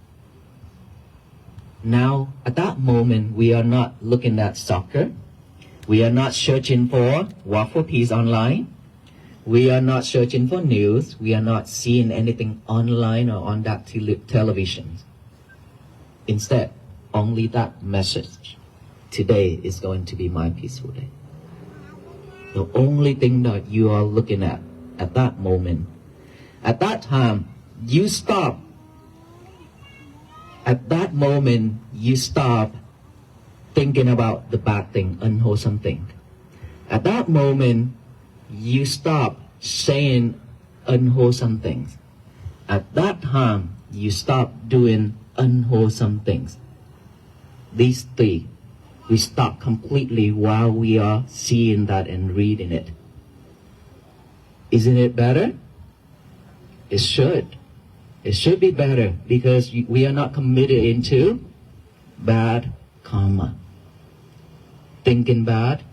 Now, at that moment, we are not looking at soccer. We are not searching for Waffle Piece online. We are not searching for news. We are not seeing anything online or on that television. Instead, only that message. Today is going to be my peaceful day. The only thing that you are looking at that moment. At that time, you stop. At that moment, you stop thinking about the bad thing, unwholesome thing. At that moment, you stop saying unwholesome things. At that time, you stop doing unwholesome things. These three, we stop completely while we are seeing that and reading it. Isn't it better? It should. It should be better because we are not committed into bad karma. Thinking bad,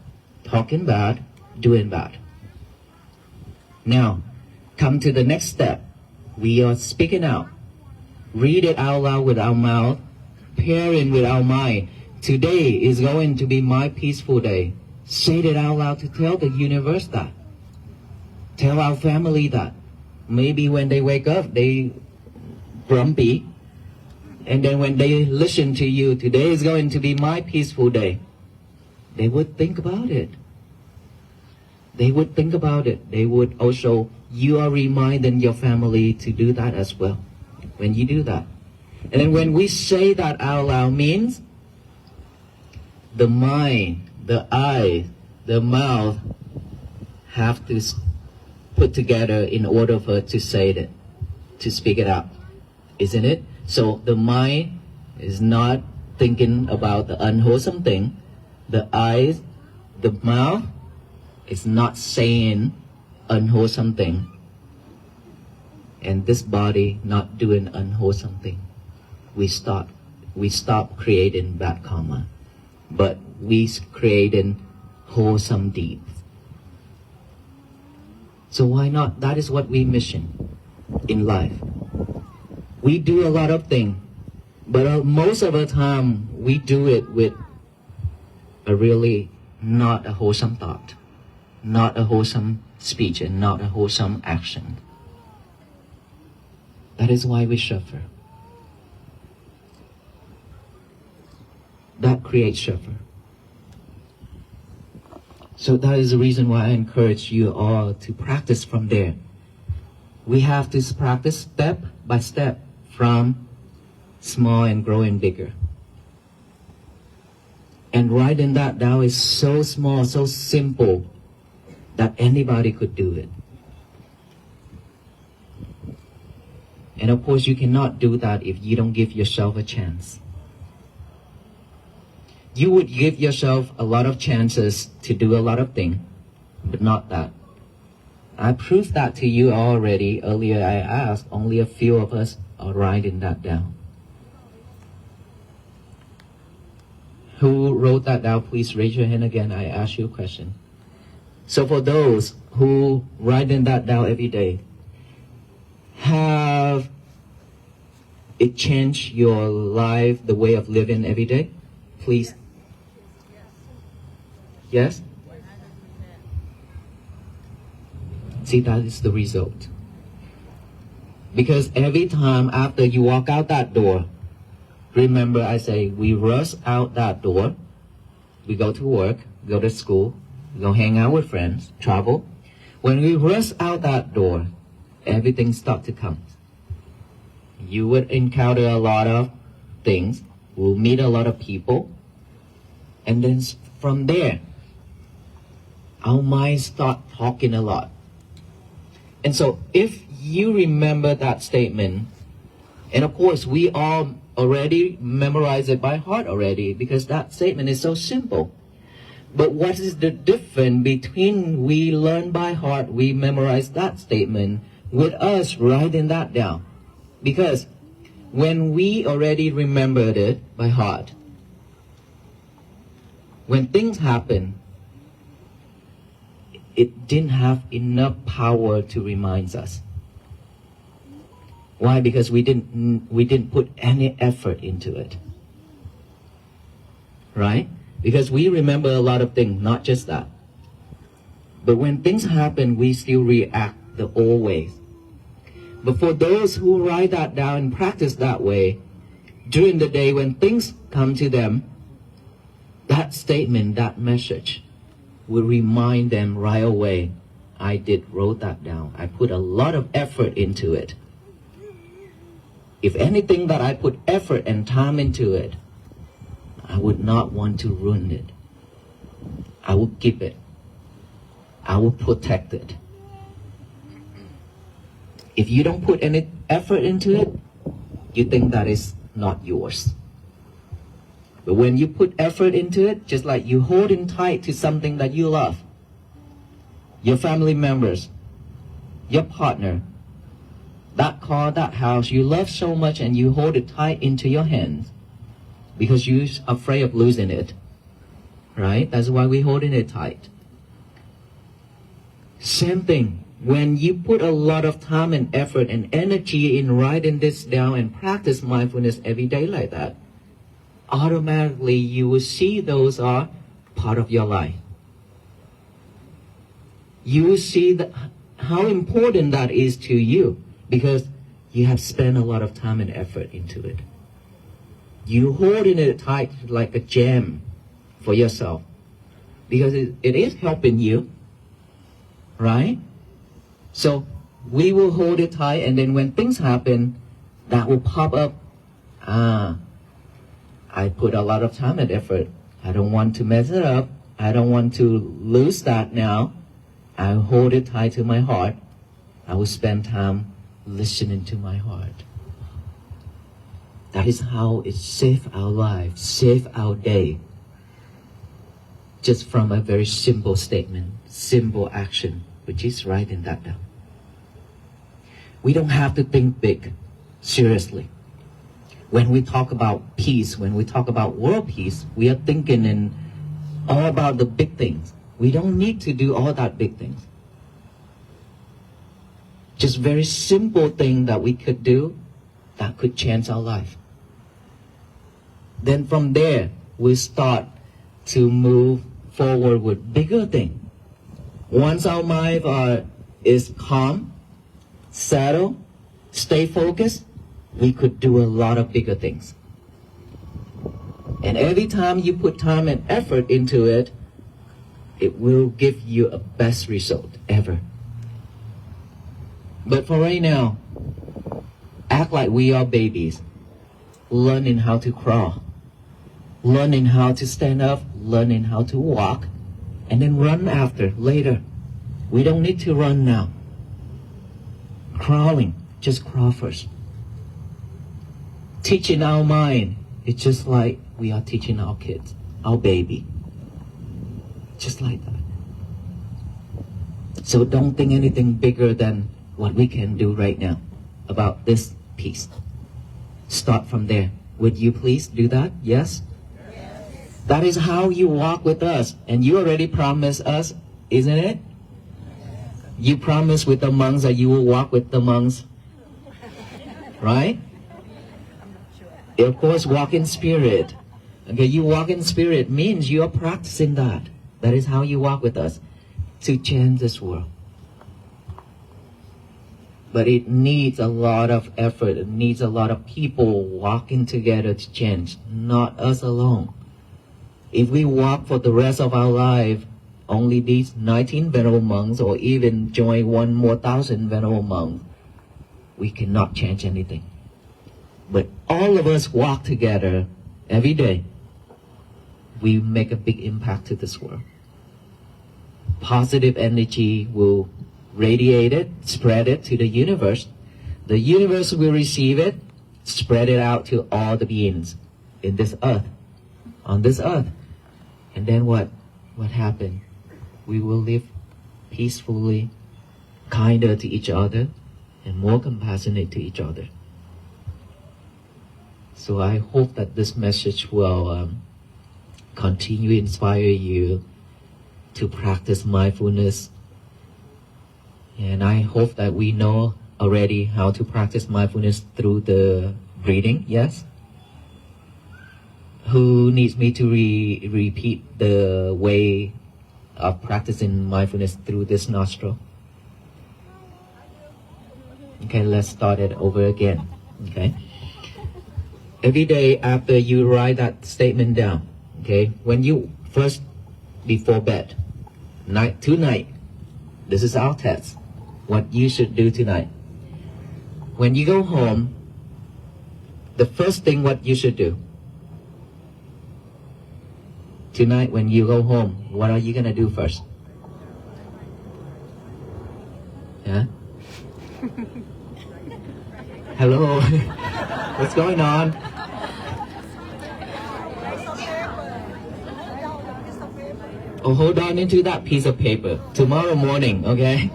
talking bad, doing bad. Now, come to the next step. We are speaking out. Read it out loud with our mouth, pairing with our mind. Today is going to be my peaceful day. say it out loud to tell the universe that. Tell our family that. Maybe when they wake up, they grumpy. And then when they listen to you, today is going to be my peaceful day. They would think about it. They would think about it. They would also, you are reminding your family to do that as well. When you do that. And then when we say that out loud means the mind, the eye, the mouth have to put together in order for it to say it, to speak it out. Isn't it? So the mind is not thinking about the unwholesome thing. The eyes, the mouth is not saying unwholesome thing. And this body not doing unwholesome thing. We stop creating bad karma. But we creating wholesome deeds. So why not? That is what we mission in life. We do a lot of things, but most of the time we do it with a really not a wholesome thought, not a wholesome speech, and not a wholesome action. That is why we suffer. That creates suffer. So that is the reason why I encourage you all to practice from there. We have to practice step by step from small and growing bigger. And writing that down is so small, so simple that anybody could do it. And of course you cannot do that if you don't give yourself a chance. You would give yourself a lot of chances to do a lot of things, but not that. I proved that to you already. Earlier I asked, only a few of us are writing that down. Who wrote that down? Please raise your hand again. I asked you a question. So for those who writing that down every day, have it changed your life, the way of living every day? Please. Yes? See, that is the result. Because every time after you walk out that door, remember I say we rush out that door, we go to work, go to school, go hang out with friends, travel. When we rush out that door, everything starts to come. You would encounter a lot of things, will meet a lot of people, and then from there, our minds start talking a lot. And so if you remember that statement, and of course we all already memorize it by heart already because that statement is so simple. But what is the difference between we learn by heart, we memorize that statement, with us writing that down? Because when we already remembered it by heart, when things happen, it didn't have enough power to remind us. Why? Because we didn't put any effort into it. Right? Because we remember a lot of things, not just that. But when things happen, we still react the old ways. But for those who write that down and practice that way, during the day when things come to them, that statement, that message, will remind them right away, I wrote that down. I put a lot of effort into it. If anything that I put effort and time into it, I would not want to ruin it. I will keep it. I will protect it. If you don't put any effort into it, you think that is not yours. But when you put effort into it, just like you holding tight to something that you love, your family members, your partner, that car, that house you love so much, and you hold it tight into your hands because you're afraid of losing it, right? That's why we're holding it tight. Same thing. When you put a lot of time and effort and energy in writing this down and practice mindfulness every day like that, automatically you will see those are part of your life. you will see how important that is to you, because you have spent a lot of time and effort into it. You holding it tight like a gem for yourself, because it is helping you, right? So we will hold it tight, and then when things happen, that will pop up. I put a lot of time and effort. I don't want to mess it up. I don't want to lose that now. I hold it tight to my heart. I will spend time listening to my heart. That is how it saves our life, save our day. Just from a very simple statement, simple action, which is writing that down. We don't have to think big, seriously. When we talk about peace, when we talk about world peace, we are thinking all about the big things. We don't need to do all that big things. Just very simple thing that we could do that could change our life. Then from there, we start to move forward with bigger things. Once our mind is calm, settled, stay focused, we could do a lot of bigger things. And every time you put time and effort into it, it will give you a best result ever. But for right now, act like we are babies, learning how to crawl, learning how to stand up, learning how to walk, and then run after later. We don't need to run now. Crawling, just crawl first. Teaching our mind, it's just like we are teaching our kids, our baby. Just like that. So don't think anything bigger than what we can do right now about this piece. Start from there. Would you please do that? Yes? That is how you walk with us. And you already promised us, isn't it? You promised with the monks that you will walk with the monks. Right? Of course, walk in spirit. Okay, you walk in spirit means you are practicing that. That is how you walk with us to change this world. But it needs a lot of effort. It needs a lot of people walking together to change, not us alone. If we walk for the rest of our life, only these 19 venerable monks, or even join 1,000 venerable monks, we cannot change anything. But all of us walk together every day, we make a big impact to this world. Positive energy will radiate it, spread it to the universe. The universe will receive it, spread it out to all the beings in this earth, on this earth. And then what happened? We will live peacefully, kinder to each other, and more compassionate to each other. So I hope that this message will continue to inspire you to practice mindfulness. And I hope that we know already how to practice mindfulness through the breathing, yes? Who needs me to repeat the way of practicing mindfulness through this nostril? Okay, let's start it over again, okay? Every day after you write that statement down, okay? When you first, before bed, tonight, this is our test, what you should do tonight. When you go home, the first thing what you should do. Tonight when you go home, what are you going to do first? Yeah? Hello? What's going on? Oh, hold on into that piece of paper. Tomorrow morning, okay?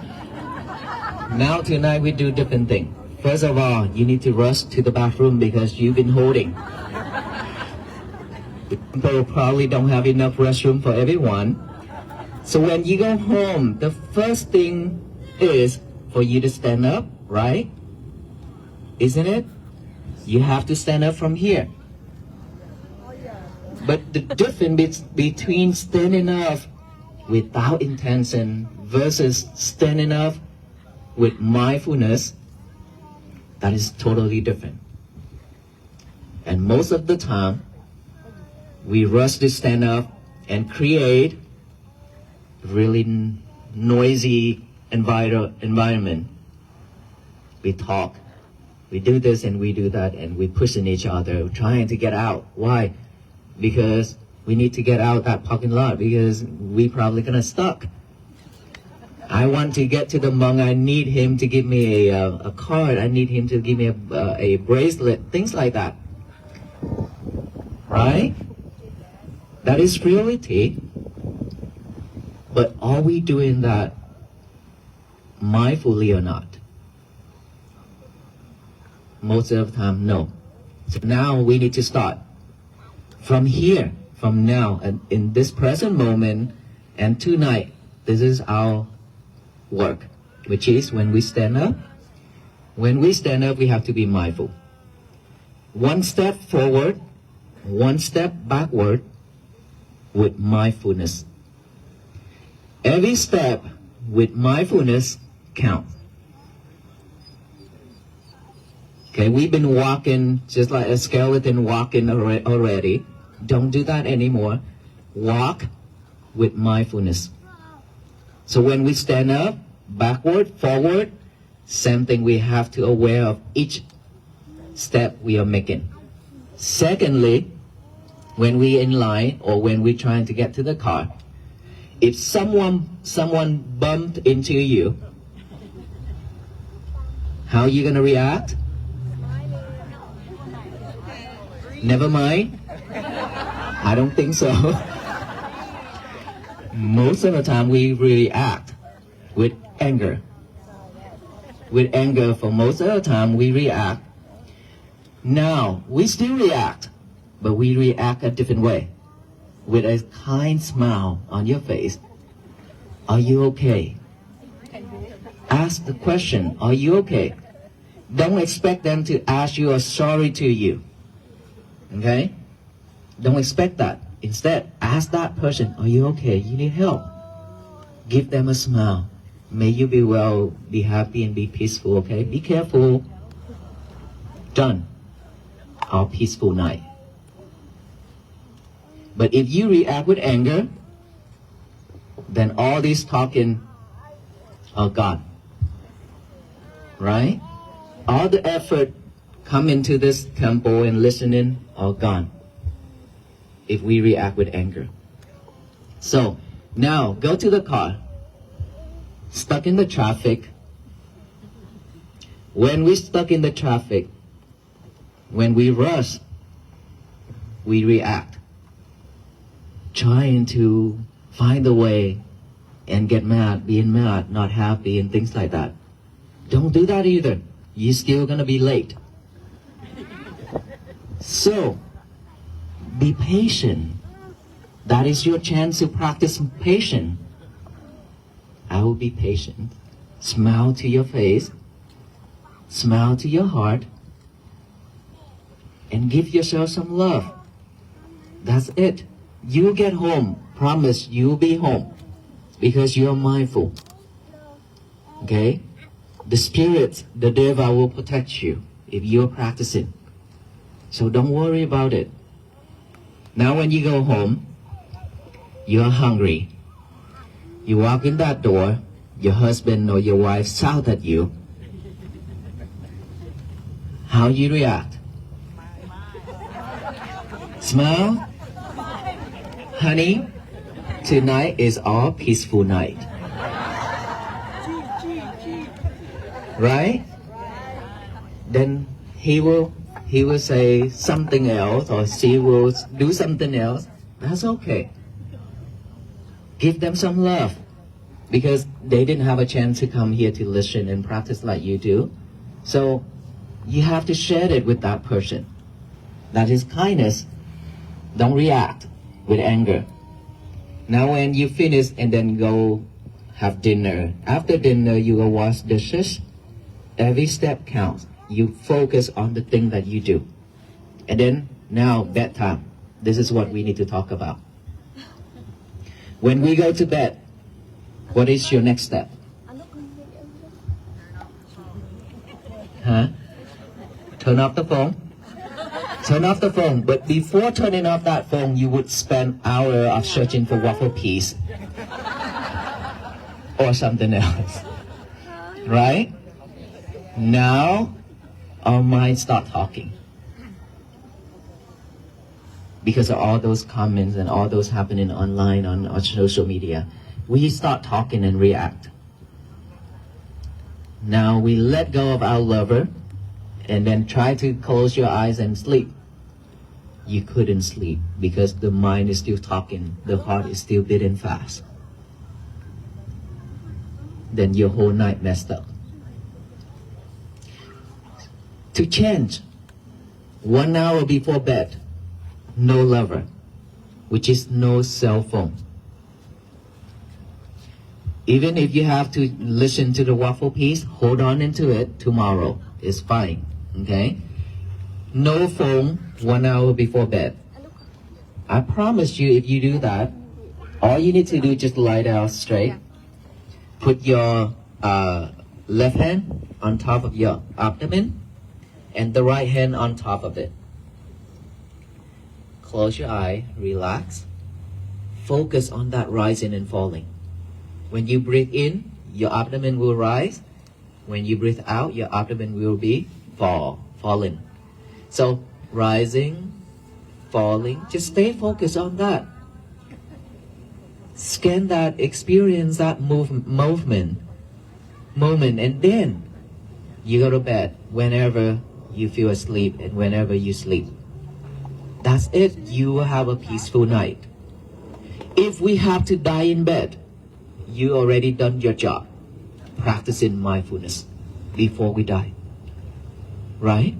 Now tonight we do different thing. First of all, you need to rush to the bathroom because you've been holding. People probably don't have enough restroom for everyone. So when you go home, the first thing is for you to stand up, right? Isn't it? You have to stand up from here. But the difference between standing up without intention versus standing up with mindfulness, that is totally different. And most of the time, we rush to stand up and create really noisy environment. We talk, we do this and we do that, and we pushing each other, trying to get out. Why? Because we need to get out that parking lot because we probably gonna stuck. I want to get to the monk. I need him to give me a card. I need him to give me a bracelet, things like that. Right? That is reality. But are we doing that mindfully or not? Most of the time, no. So now we need to start from here, from now, and in this present moment, and tonight. This is our work, which is when we stand up. When we stand up, we have to be mindful. One step forward, one step backward with mindfulness. Every step with mindfulness counts. Okay, we've been walking just like a skeleton walking already. Don't do that anymore. Walk with mindfulness. So when we stand up, backward, forward, same thing, we have to aware of each step we are making. Secondly, when we in line or when we're trying to get to the car, if someone bumped into you, how are you gonna react? Never mind? I don't think so. Most of the time we react with anger. With anger, for most of the time we react. Now, we still react, but we react a different way. With a kind smile on your face. Are you okay? Ask the question, are you okay? Don't expect them to ask you or sorry to you. Okay? Don't expect that. Instead, ask that person, are you okay? You need help. Give them a smile. May you be well, be happy, and be peaceful, okay? Be careful. Done. Our peaceful night. But if you react with anger, then all this talking are gone. Right? All the effort come into this temple and listening are gone if we react with anger. So, now go to the car. Stuck in the traffic. When we're stuck in the traffic, when we rush, we react. Trying to find a way and get mad, being mad, not happy, and things like that. Don't do that either. You're still gonna be late. So, be patient. That is your chance to practice patience. I will be patient. Smile to your face. Smile to your heart. And give yourself some love. That's it. You get home. Promise you'll be home. Because you're mindful. Okay? The spirit, the devil will protect you if you're practicing. So don't worry about it. Now when you go home, you're hungry. You walk in that door, your husband or your wife shout at you. How you react? Smile? Honey, tonight is our peaceful night. Right? Then he will say something else or she will do something else. That's okay. Give them some love because they didn't have a chance to come here to listen and practice like you do. So you have to share it with that person. That is kindness. Don't react with anger. Now when you finish and then go have dinner. After dinner you go wash dishes. Every step counts. You focus on the thing that you do. And then now bedtime. This is what we need to talk about. When we go to bed, what is your next step? Huh? Turn off the phone. Turn off the phone. But before turning off that phone, you would spend hours of searching for waffle piece or something else. Right? Now, our minds start talking. Because of all those comments and all those happening online on social media, we start talking and react. Now we let go of our lover and then try to close your eyes and sleep. You couldn't sleep because the mind is still talking, the heart is still beating fast. Then your whole night messed up. To change, 1 hour before bed, no lover, which is no cell phone. Even if you have to listen to the waffle piece, hold on into it tomorrow. It's fine, okay? No phone 1 hour before bed. I promise you, if you do that, all you need to do is just lie down straight. Put your left hand on top of your abdomen and the right hand on top of it. Close your eye, relax. Focus on that rising and falling. When you breathe in, your abdomen will rise. When you breathe out, your abdomen will be falling. So rising, falling, just stay focused on that. Scan that, experience that moment, and then you go to bed whenever you feel asleep and whenever you sleep. That's it. You will have a peaceful night. If we have to die in bed, you already done your job, practicing mindfulness before we die, right?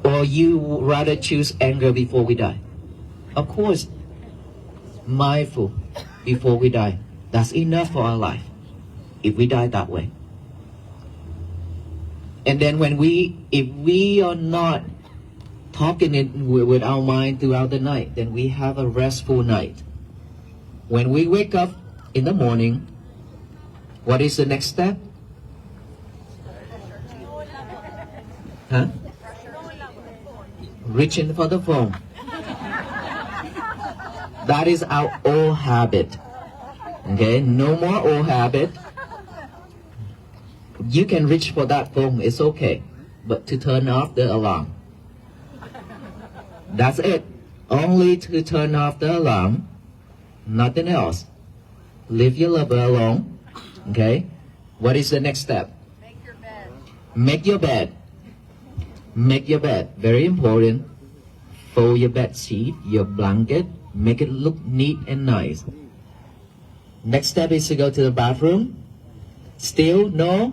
Or you would rather choose anger before we die? Of course, mindful before we die. That's enough for our life, if we die that way. And then if we are not talking it with our mind throughout the night, then we have a restful night. When we wake up in the morning, what is the next step? Huh? Reaching for the phone. That is our old habit. Okay, no more old habit. You can reach for that phone, it's okay. But to turn off the alarm. That's it. Only to turn off the alarm. Nothing else. Leave your lover alone. Okay? What is the next step?
Make your bed.
Make your bed. Make your bed. Very important. Fold your bed sheet, your blanket. Make it look neat and nice. Next step is to go to the bathroom. Still no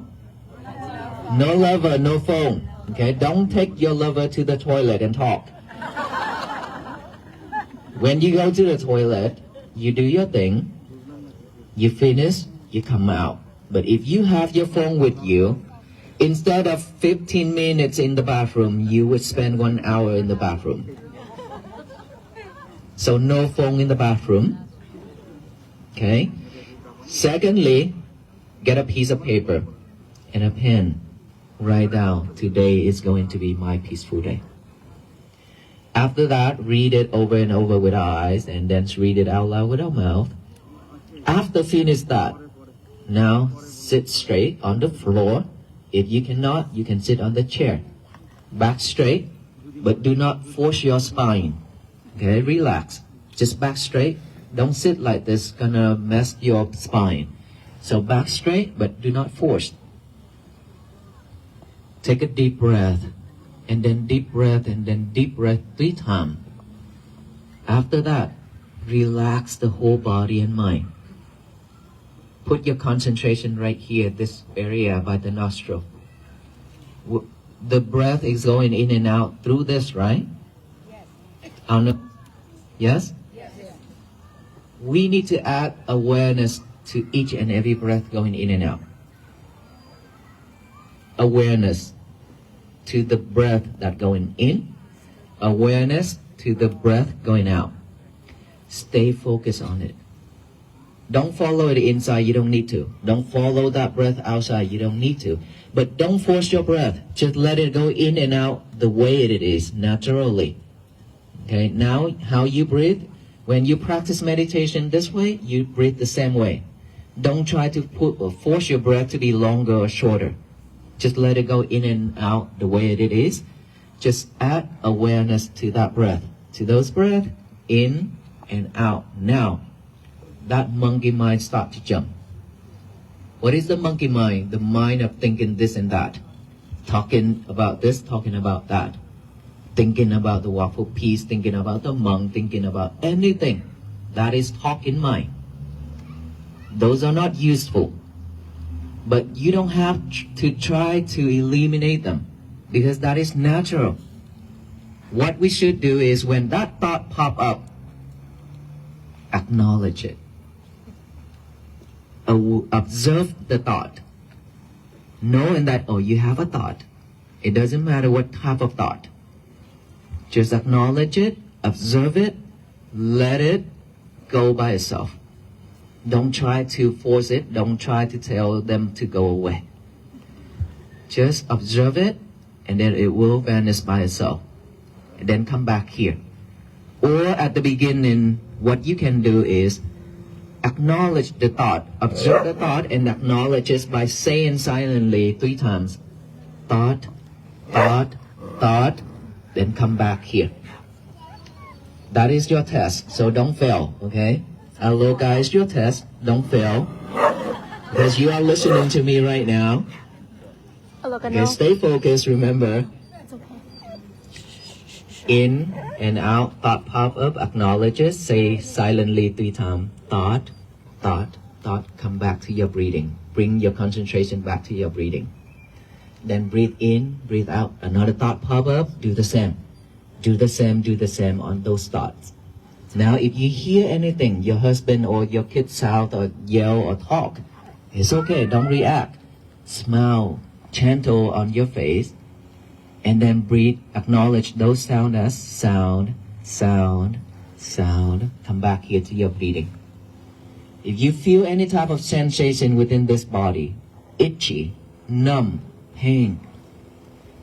lover, no phone. Okay? Don't take your lover to the toilet and talk. When you go to the toilet, you do your thing. You finish, you come out. But if you have your phone with you, instead of 15 minutes in the bathroom, you would spend 1 hour in the bathroom. So no phone in the bathroom. Okay? Secondly, get a piece of paper and a pen. Write down, today is going to be my peaceful day. After that, read it over and over with our eyes and then read it out loud with our mouth. After finish that, now sit straight on the floor. If you cannot, you can sit on the chair. Back straight, but do not force your spine. Okay, relax. Just back straight. Don't sit like this, gonna mess your spine. So back straight, but do not force. Take a deep breath, and then deep breath, and then deep breath 3 times. After that, relax the whole body and mind. Put your concentration right here, this area by the nostril. The breath is going in and out through this, right? Yes? Yes? Yes. We need to add awareness to each and every breath going in and out. Awareness to the breath that going in. Awareness to the breath going out. Stay focused on it. Don't follow it inside, you don't need to. Don't follow that breath outside, you don't need to. But don't force your breath. Just let it go in and out the way it is, naturally. Okay, now how you breathe, when you practice meditation this way, you breathe the same way. Don't try to force your breath to be longer or shorter. Just let it go in and out the way it is. Just add awareness to that breath. To those breaths, in and out. Now, that monkey mind start to jump. What is the monkey mind? The mind of thinking this and that. Talking about this, talking about that. Thinking about the walk for peace, thinking about the monk, thinking about anything. That is talking mind. Those are not useful. But you don't have to try to eliminate them, because that is natural. What we should do is when that thought pop up, acknowledge it. Observe the thought. Knowing that, oh, you have a thought. It doesn't matter what type of thought. Just acknowledge it, observe it, let it go by itself. Don't try to force it. Don't try to tell them to go away. Just observe it, and then it will vanish by itself. And then come back here. Or at the beginning, what you can do is acknowledge the thought. Observe the thought and acknowledge it by saying silently 3 times. Thought, thought, thought, then come back here. That is your test, so don't fail, okay? Hello guys, your test, don't fail. Because you are listening to me right now. Okay, stay focused, remember.
It's okay.
In and out, thought pop up, acknowledge it, say silently 3 times. Thought, thought, thought, come back to your breathing. Bring your concentration back to your breathing. Then breathe in, breathe out. Another thought pop up, do the same. Do the same, do the same on those thoughts. Now, if you hear anything, your husband or your kids shout or yell or talk, it's okay, don't react. Smile, gentle on your face, and then breathe, acknowledge those sounds as sound, sound, sound. Come back here to your breathing. If you feel any type of sensation within this body, itchy, numb, pain,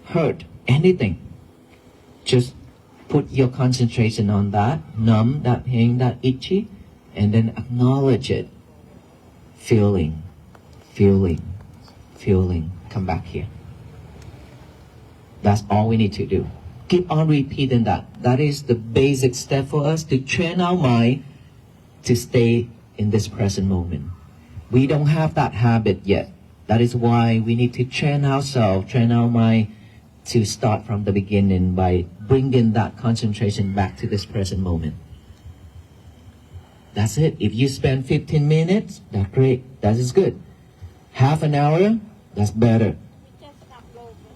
hurt, anything, just put your concentration on that, numb, that pain, that itchy, and then acknowledge it. Feeling, feeling, feeling. Come back here. That's all we need to do. Keep on repeating that. That is the basic step for us to train our mind to stay in this present moment. We don't have that habit yet. That is why we need to train ourselves, train our mind to start from the beginning by bringing that concentration back to this present moment. That's it. If you spend 15 minutes, that's great. That is good. Half an hour, that's better.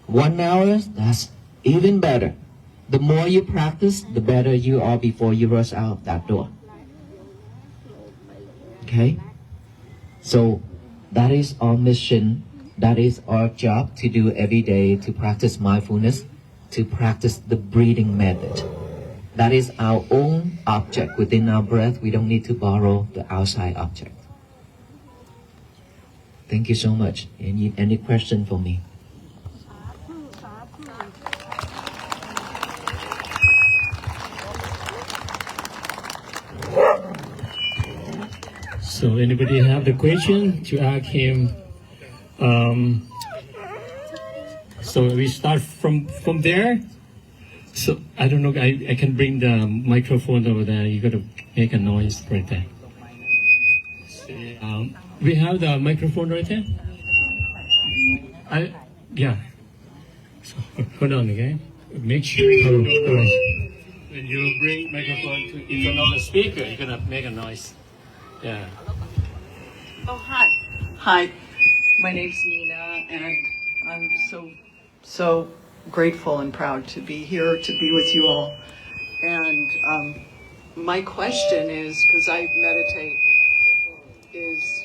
1 hour, that's even better. The more you practice, the better you are before you rush out of that door. Okay? So that is our mission. That is our job to do every day, to practice mindfulness, to practice the breathing method. That is our own object within our breath. We don't need to borrow the outside object. Thank you so much. Any question for me?
So anybody have the question to ask him? So we start from there. So I don't know. I can bring the microphone over there. You gotta make a noise right there. We have the microphone right there. Yeah. So hold on, okay. Make sure when you bring microphone to in front of the speaker, you're gonna make a noise. Yeah.
Oh, hi. Hi. My name's Nina, and I'm so grateful and proud to be here, to be with you all. And my question is, because I meditate, is...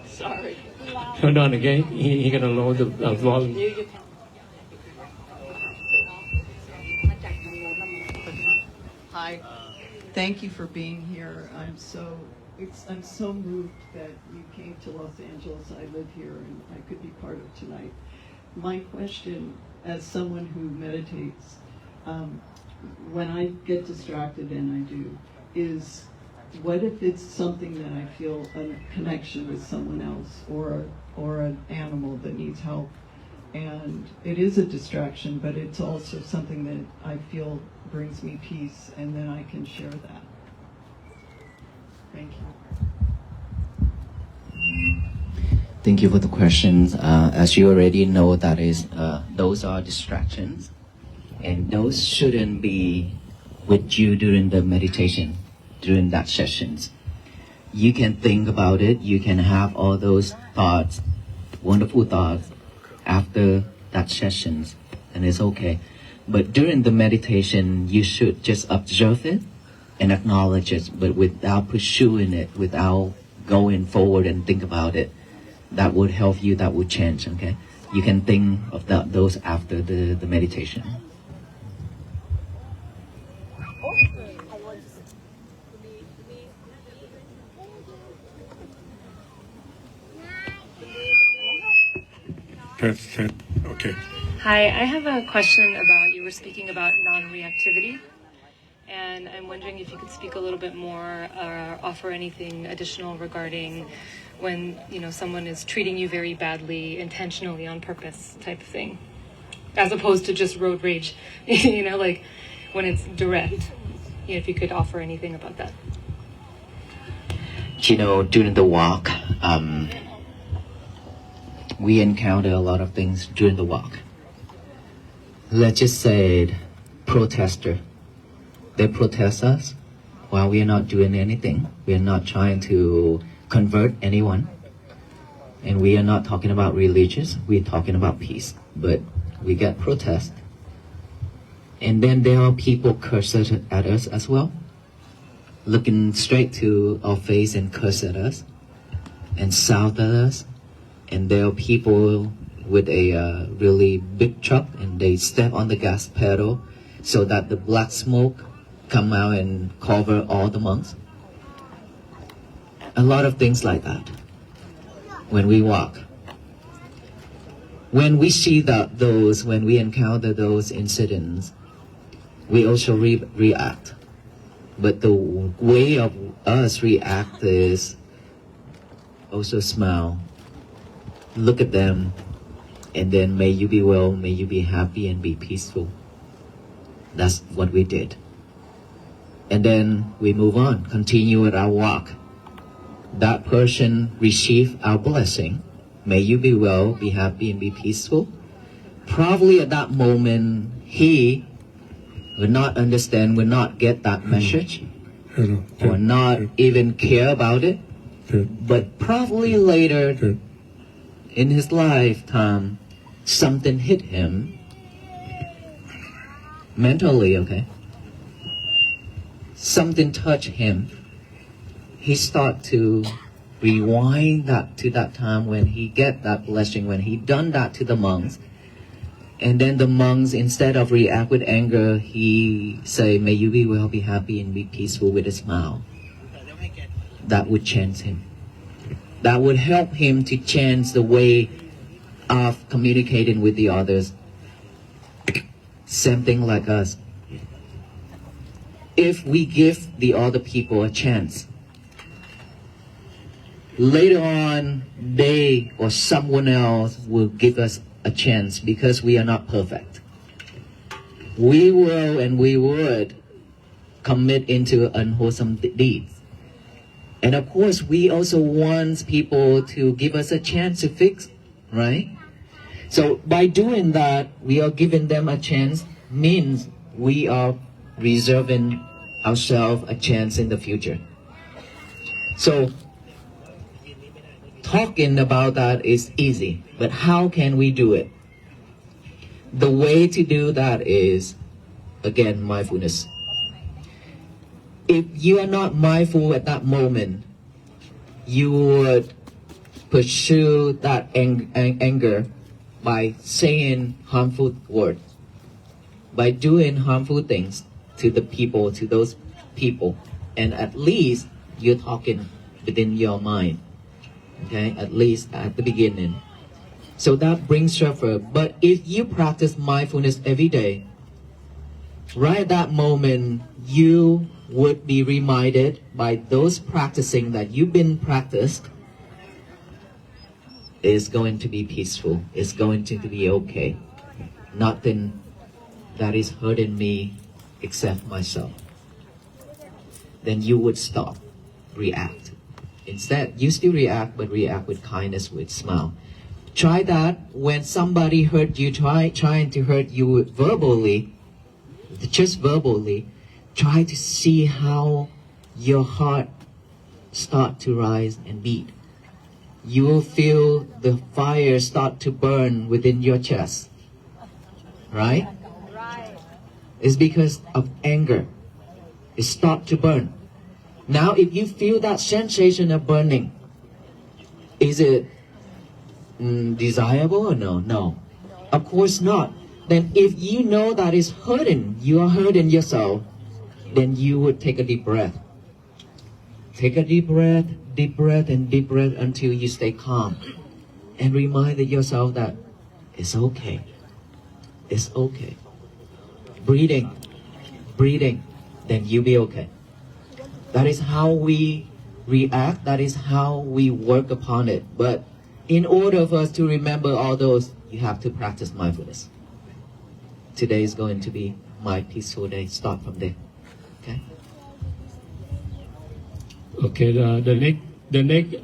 Sorry.
Hold on again. He's gonna lower the volume.
Hi. thank you for being here. I'm so moved that you came to Los Angeles. I live here and I could be part of tonight. My question, as someone who meditates, when I get distracted, and I do, is what if it's something that I feel a connection with someone else or an animal that needs help, and it is a distraction, but it's also something that I feel brings me peace, and then I can share that. Thank you.
Thank you for the questions. As you already know, those are distractions, and those shouldn't be with you during the meditation, during that sessions. You can think about it. You can have all those thoughts, wonderful thoughts, after that sessions, and it's okay. But during the meditation, you should just observe it and acknowledge it, but without pursuing it, without going forward and think about it. That would help you, that would change, okay? You can think of those after the meditation.
Okay.
Hi, I have a question about, you were speaking about non-reactivity, and I'm wondering if you could speak a little bit more or offer anything additional regarding when, someone is treating you very badly, intentionally, on purpose type of thing, as opposed to just road rage, like when it's direct. If you could offer anything about that.
During the walk, we encounter a lot of things during the walk. Let's just say protester. They protest us while we are not doing anything. We are not trying to convert anyone. And we are not talking about religious. We're talking about peace. But we get protest. And then there are people curse at us as well. Looking straight to our face and curse at us. And shout at us. And there are people with a really big truck, and they step on the gas pedal so that the black smoke come out and cover all the monks. A lot of things like that when we walk. When we see when we encounter those incidents, we also react. But the way of us react is also smile, look at them, and then may you be well, may you be happy and be peaceful. That's what we did. And then we move on, continue with our walk. That person receive our blessing. May you be well, be happy and be peaceful. Probably at that moment, he will not understand, will not get that message, or not even care about it. But probably later in his lifetime, something hit him mentally, okay? Something touched him. He start to rewind that to that time when he get that blessing, when he done that to the monks. And then the monks, instead of react with anger, he say, may you be well, be happy, and be peaceful, with a smile. That would change him. That would help him to change the way of communicating with the others. Same thing like us. If we give the other people a chance, later on, they or someone else will give us a chance, because we are not perfect. We will and we would commit into unwholesome deeds. And of course, we also want people to give us a chance to fix, right? So by doing that, we are giving them a chance, means we are reserving ourselves a chance in the future. So talking about that is easy, but how can we do it? The way to do that is, again, mindfulness. If you are not mindful at that moment, you would pursue that anger by saying harmful words, by doing harmful things to the people, to those people, and at least you're talking within your mind, okay, at least at the beginning. So that brings effort. But if you practice mindfulness every day, right at that moment, you would be reminded by those practicing that you've been practiced is going to be peaceful, it's going to be okay. Nothing that is hurting me except myself. Then you would stop, react. Instead, you still react, but react with kindness, with smile. Try that when somebody hurt you, trying to hurt you verbally, just verbally. Try to see how your heart start to rise and beat. You will feel the fire start to burn within your chest, right? It's because of anger. It start to burn. Now, if you feel that sensation of burning, is it desirable or no? No, of course not. Then if you know that is hurting, you are hurting yourself, then you would take a deep breath. Take a deep breath, deep breath, and deep breath until you stay calm. And remind yourself that it's okay. It's okay. Breathing, breathing, then you'll be okay. That is how we react. That is how we work upon it. But in order for us to remember all those, you have to practice mindfulness. Today is going to be my peaceful day. Start from there. Okay?
Okay, the next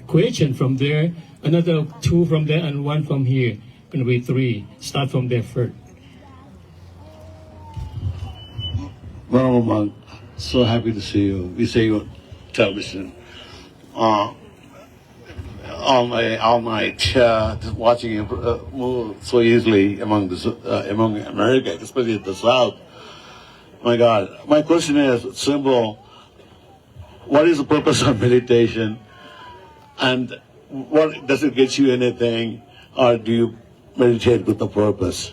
question from there, another 2 from there and 1 from here. Gonna be 3. Start from there first.
Well, I'm so happy to see you. We see you on television. All night, just watching you move so easily among America, especially the South. My God, my question is simple. What is the purpose of meditation? And what does it get you anything? Or do you meditate with a purpose?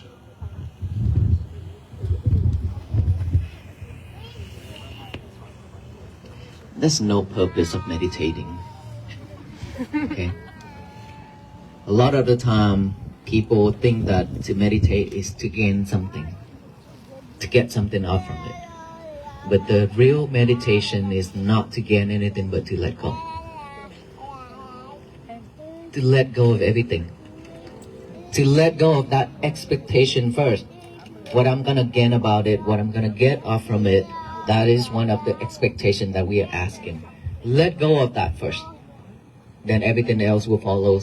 There's no purpose of meditating. Okay? A lot of the time, people think that to meditate is to gain something, to get something out from it. But the real meditation is not to gain anything but to let go. To let go of everything. To let go of that expectation first. What I'm gonna gain about it, what I'm gonna get off from it, that is one of the expectations that we are asking. Let go of that first. Then everything else will follow.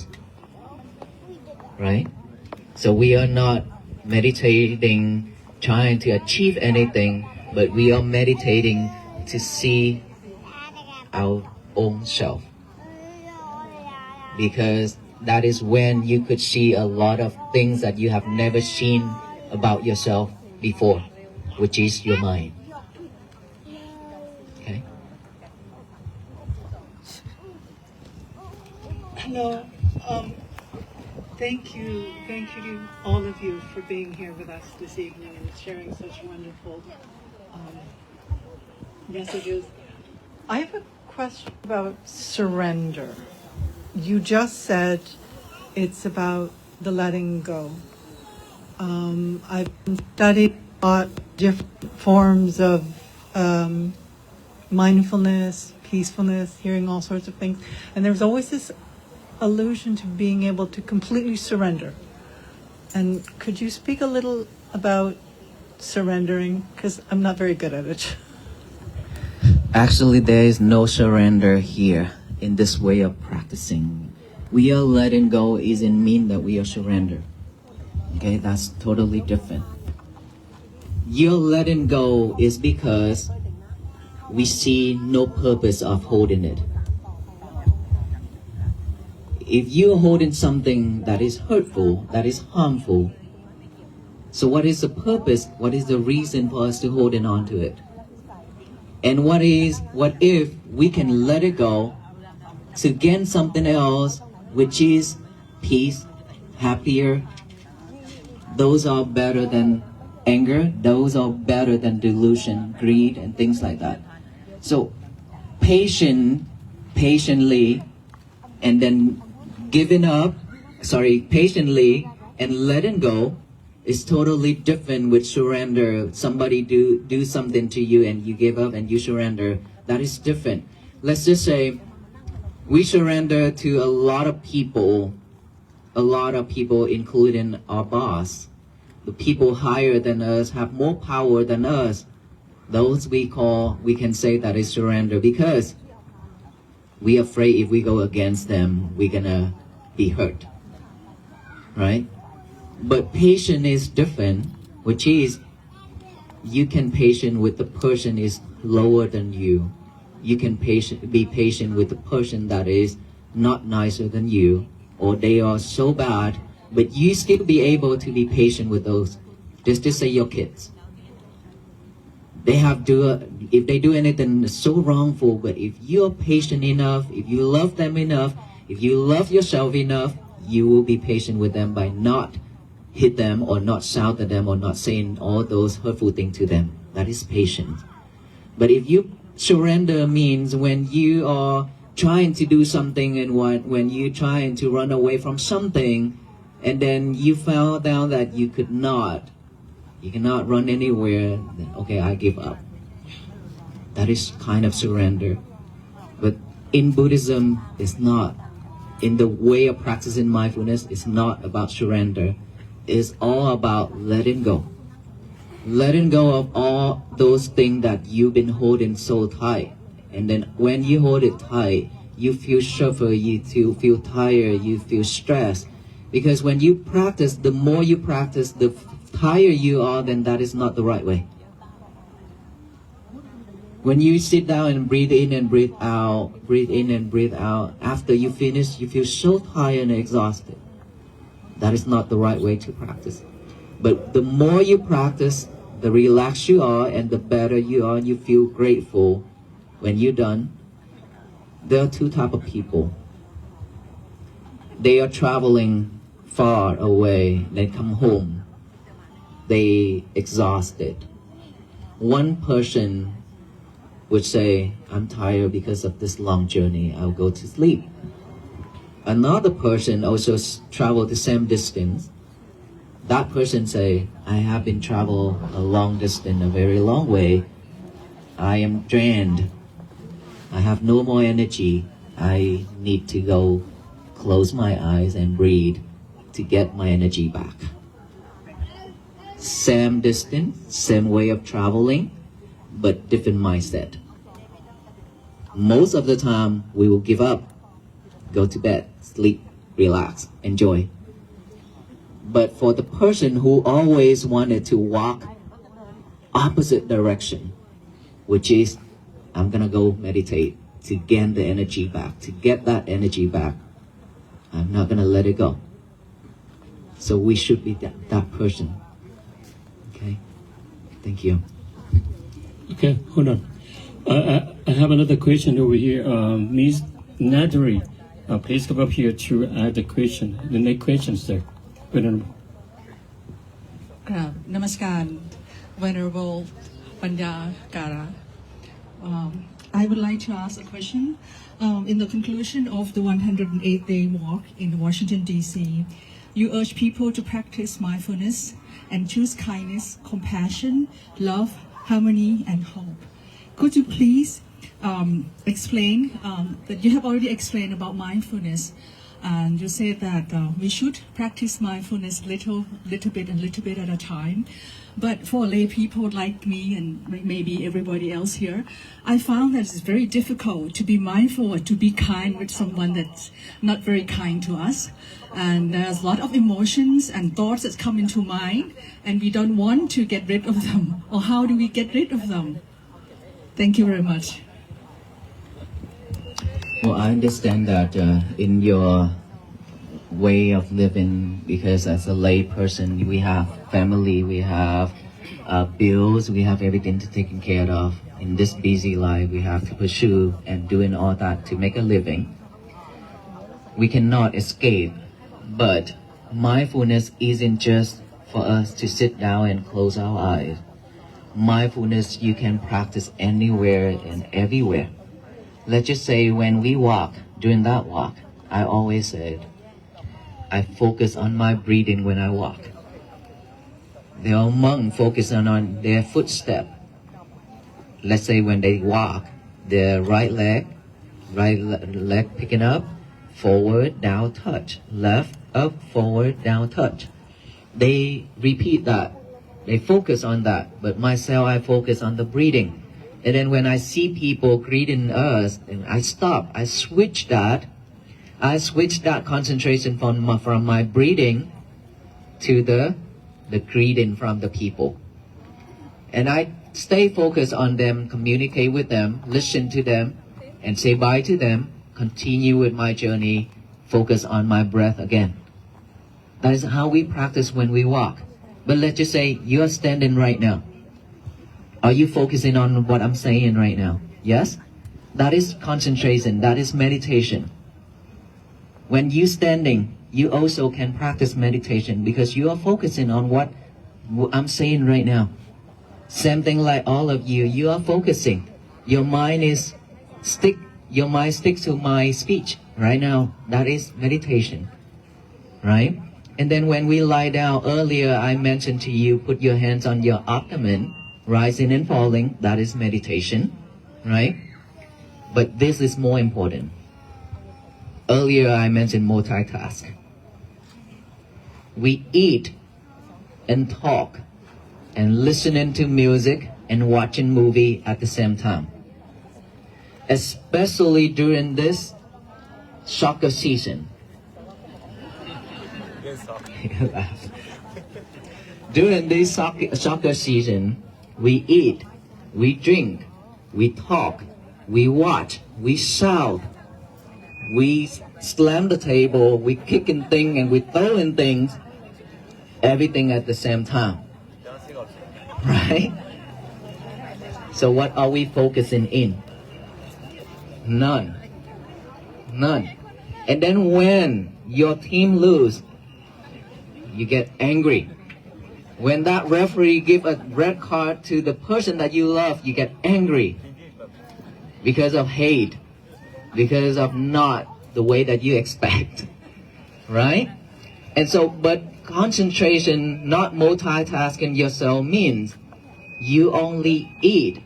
Right? So we are not meditating, trying to achieve anything, but we are meditating to see our own self. Because that is when you could see a lot of things that you have never seen about yourself before, which is your mind. Okay?
Hello. Thank you to all of you for being here with us this evening and sharing such wonderful messages. I have a question about surrender. You just said it's about the letting go. I've studied a lot different forms of mindfulness, peacefulness, hearing all sorts of things, and there's always this allusion to being able to completely surrender. And could you speak a little about surrendering? Because I'm not very good at it.
Actually, there is no surrender here in this way of practicing. We are letting go isn't mean that we are surrender. Okay, that's totally different. Your letting go is because we see no purpose of holding it. If you're holding something that is hurtful, that is harmful, so what is the purpose? What is the reason for us to holding on to it? And what if we can let it go to gain something else, which is peace, happier? Those are better than anger. Those are better than delusion, greed, and things like that. So patiently, and then patiently and letting go is totally different with surrender. Somebody do something to you and you give up and you surrender. That is different. Let's just say we surrender to a lot of people, including our boss. The people higher than us have more power than us. Those we can say that is surrender, because we're afraid if we go against them, we're gonna be hurt, right? But patience is different, which is you can patient with the person is lower than you. You can be patient with the person that is not nicer than you, or they are so bad, but you still be able to be patient with those. Just to say your kids. If they do anything so wrongful, but if you're patient enough, if you love them enough, if you love yourself enough, you will be patient with them by not hit them or not shout at them or not saying all those hurtful things to them. That is patience. But if you surrender means when you are trying to do something and when you're trying to run away from something, and then you found out that you cannot run anywhere, then okay, I give up. That is kind of surrender. But in Buddhism, it's not. In the way of practicing mindfulness, it's not about surrender. It's all about letting go. Letting go of all those things that you've been holding so tight. And then when you hold it tight, you feel suffer, you feel tired, you feel stressed. Because when you practice, the more you practice, the tired you are, then that is not the right way. When you sit down and breathe in and breathe out, after you finish, you feel so tired and exhausted. That is not the right way to practice. But the more you practice, the relaxed you are and the better you are, and you feel grateful when you're done. There are two types of people. They are traveling far away, they come home. They exhausted. One person would say, I'm tired because of this long journey, I'll go to sleep. Another person also traveled the same distance. That person say, I have been traveled a long distance, a very long way. I am drained. I have no more energy. I need to go close my eyes and breathe to get my energy back. Same distance, same way of traveling, but different mindset. Most of the time, we will give up, go to bed, sleep, relax, enjoy. But for the person who always wanted to walk opposite direction, which is, I'm gonna go meditate to gain the energy back, to get that energy back, I'm not gonna let it go. So we should be that person. Okay, thank you.
Okay, hold on. I have another question over here. Ms. Natalie, please come up here to add the question. The next question, sir.
Namaskar, Venerable Panjakara. I would like to ask a question. In the conclusion of the 108-day walk in Washington, D.C., you urge people to practice mindfulness and choose kindness, compassion, love, harmony, and hope. Could you please explain that you have already explained about mindfulness, and you said that we should practice mindfulness little bit at a time. But for lay people like me and maybe everybody else here, I found that it's very difficult to be mindful or to be kind with someone that's not very kind to us. And there's a lot of emotions and thoughts that come into mind, and we don't want to get rid of them. Or how do we get rid of them? Thank you very much.
Well, I understand that in your way of living, because as a lay person, we have family, we have bills, we have everything to take care of. In this busy life, we have to pursue and doing all that to make a living. We cannot escape, but mindfulness isn't just for us to sit down and close our eyes. mindfulness you can practice anywhere and everywhere. Let's just say when we walk, during that walk, I always said, I focus on my breathing when I walk. The old monk focus on their footstep. Let's say when they walk, their right leg picking up, forward, down, touch. Left, up, forward, down, touch. They repeat that. They focus on that. But myself, I focus on the breathing. And then when I see people greeting us, and I stop. I switch that concentration from my breathing to the greeting from the people. And I stay focused on them, communicate with them, listen to them, and say bye to them, continue with my journey, focus on my breath again. That is how we practice when we walk. But let's just say you are standing right now. Are you focusing on what I'm saying right now? Yes? That is concentration, that is meditation. When you're standing, you also can practice meditation because you are focusing on what I'm saying right now. Same thing like all of you, you are focusing. Your mind sticks to my speech right now. That is meditation, right? And then when we lie down earlier, I mentioned to you, put your hands on your abdomen, rising and falling. That is meditation, right? But this is more important. Earlier, I mentioned multitask. We eat and talk and listening to music and watching movie at the same time. Especially during this soccer season. During this soccer season, we eat, we drink, we talk, we watch, we shout, we slam the table, we kicking things and we throwing things, everything at the same time. Right? So what are we focusing in? None. And then when your team lose, you get angry. When that referee give a red card to the person that you love, you get angry because of hate, because of not the way that you expect, right? And so, but concentration, not multitasking yourself, means you only eat.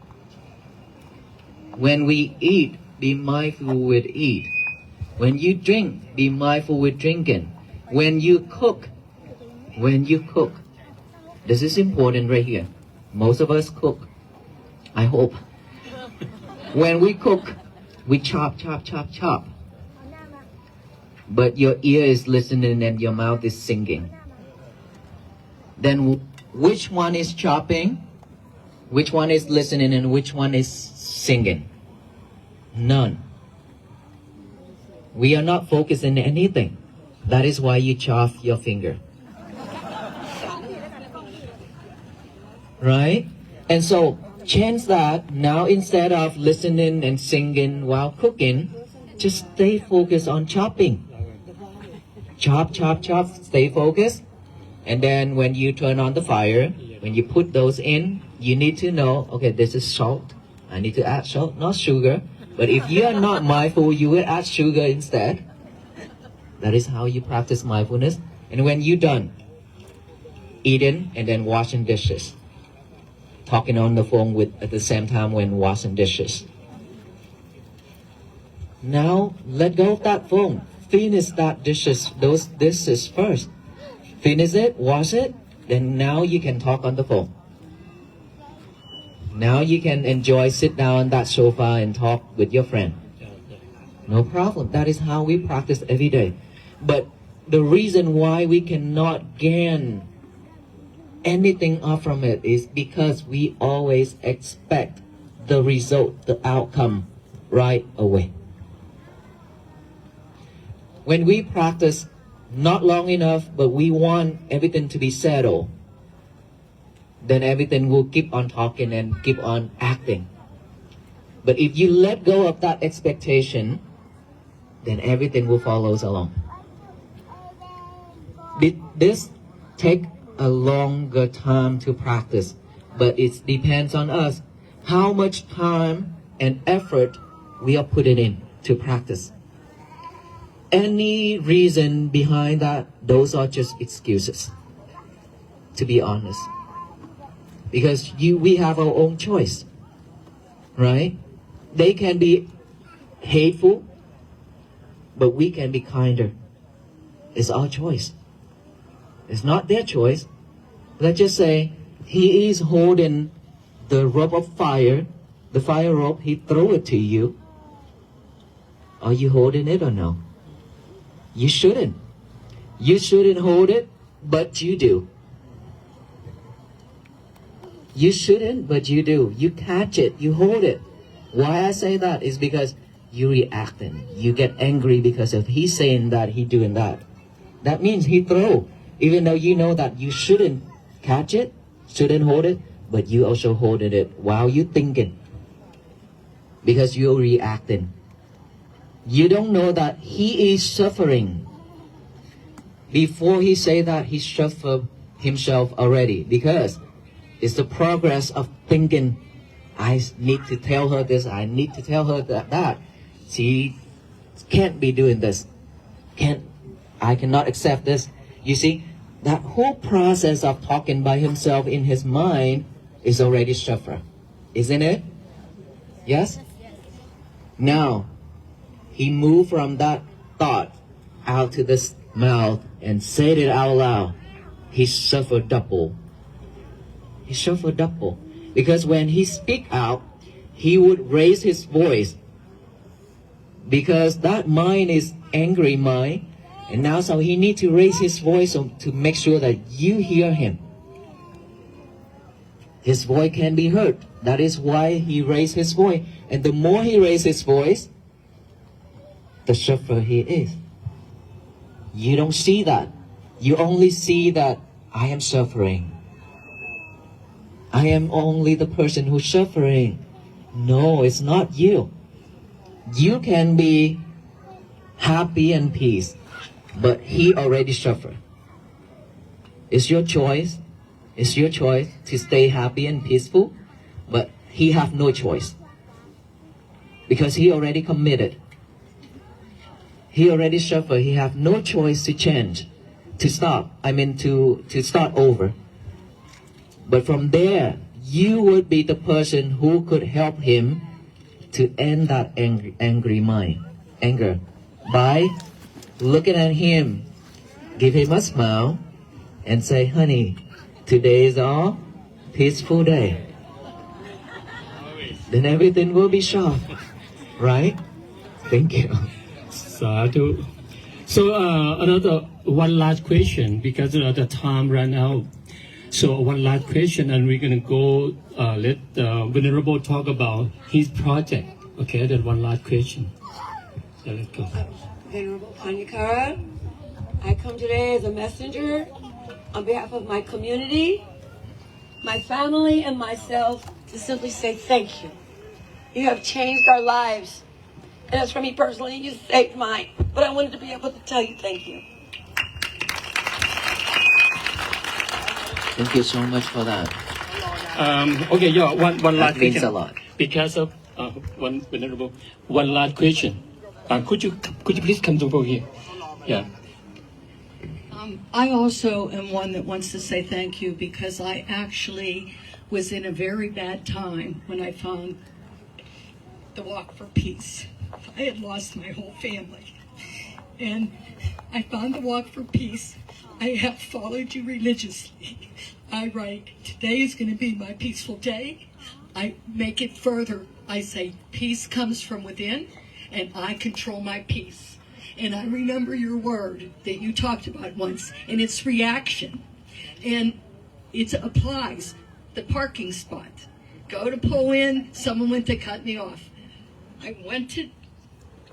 When we eat, be mindful with eat. When you drink, be mindful with drinking. When you cook, this is important right here. Most of us cook, I hope. When we cook, we chop. But your ear is listening and your mouth is singing. Then which one is chopping? Which one is listening and which one is singing? None. We are not focusing on anything. That is why you chop your finger. Right? And so change that. Now instead of listening and singing while cooking, just stay focused on chopping. Chop, stay focused. And then when you turn on the fire, when you put those in, you need to know, okay, this is salt. I need to add salt, not sugar. But if you are not mindful, you will add sugar instead. That is how you practice mindfulness. And when you're done, eating and then washing dishes. Talking on the phone at the same time when washing dishes. Now, let go of that phone. Finish those dishes first. Finish it, wash it, then now you can talk on the phone. Now you can sit down on that sofa and talk with your friend. No problem. That is how we practice every day. But the reason why we cannot gain anything off from it is because we always expect the result, the outcome right away. When we practice not long enough, but we want everything to be settled, then everything will keep on talking and keep on acting. But if you let go of that expectation, then everything will follow along. This take a longer time to practice. but it depends on us how much time and effort we are putting in to practice. Any reason behind that, those are just excuses, to be honest. Because we have our own choice, right? They can be hateful, but we can be kinder. It's our choice. It's not their choice. Let's just say he is holding the rope of fire, the fire rope, he threw it to you. Are you holding it or no? You shouldn't. You shouldn't hold it, but you do. You shouldn't, but you do. You catch it, you hold it. Why I say that is because you reacting. You get angry because of he saying that, he doing that. That means he throw. Even though you know that you shouldn't catch it, shouldn't hold it, but you also holding it while you thinking. Because you're reacting. You don't know that he is suffering. Before he say that, he suffered himself already. Because it's the progress of thinking, I need to tell her this, I need to tell her that. She can't be doing this. I cannot accept this. You see, that whole process of talking by himself in his mind is already suffer. Isn't it? Yes? Now, he moved from that thought out to this mouth and said it out loud. He suffered double. He suffered double. Because when he speak out, he would raise his voice. Because that mind is angry mind. And now so he need to raise his voice to make sure that you hear him. His voice can be heard. That is why he raised his voice. And the more he raised his voice, the sufferer he is. You don't see that. You only see that I am suffering. I am only the person who's suffering. No, it's not you. You can be happy and peace, but he already suffered. It's your choice. It's your choice to stay happy and peaceful, but he have no choice. Because he already committed. He already suffered. He have no choice to change, to stop. To start over. But from there, you would be the person who could help him to end that anger by looking at him, give him a smile, and say, honey, today is a peaceful day. Then everything will be soft, right? Thank you.
Sadhu. So another one last question because the time ran out. So one last question, and we're gonna go let Venerable talk about his project. Okay, that one last question. So let's go.
Venerable Panyakara, I come today as a messenger on behalf of my community, my family, and myself to simply say thank you. You have changed our lives. And as for me personally, you saved mine. But I wanted to be able to tell you thank you.
Thank you so much for that.
Okay, yeah, one last
That means
question.
a lot.
Because of one Venerable, one last question. Could you please come over here? Yeah.
I also am one that wants to say thank you because I actually was in a very bad time when I found the Walk for Peace. I had lost my whole family. And I found the Walk for Peace. I have followed you religiously. I write, today is going to be my peaceful day. I make it further. I say, peace comes from within, and I control my peace. And I remember your word that you talked about once, and it's reaction. And it applies. The parking spot. Go to pull in, someone went to cut me off. I went to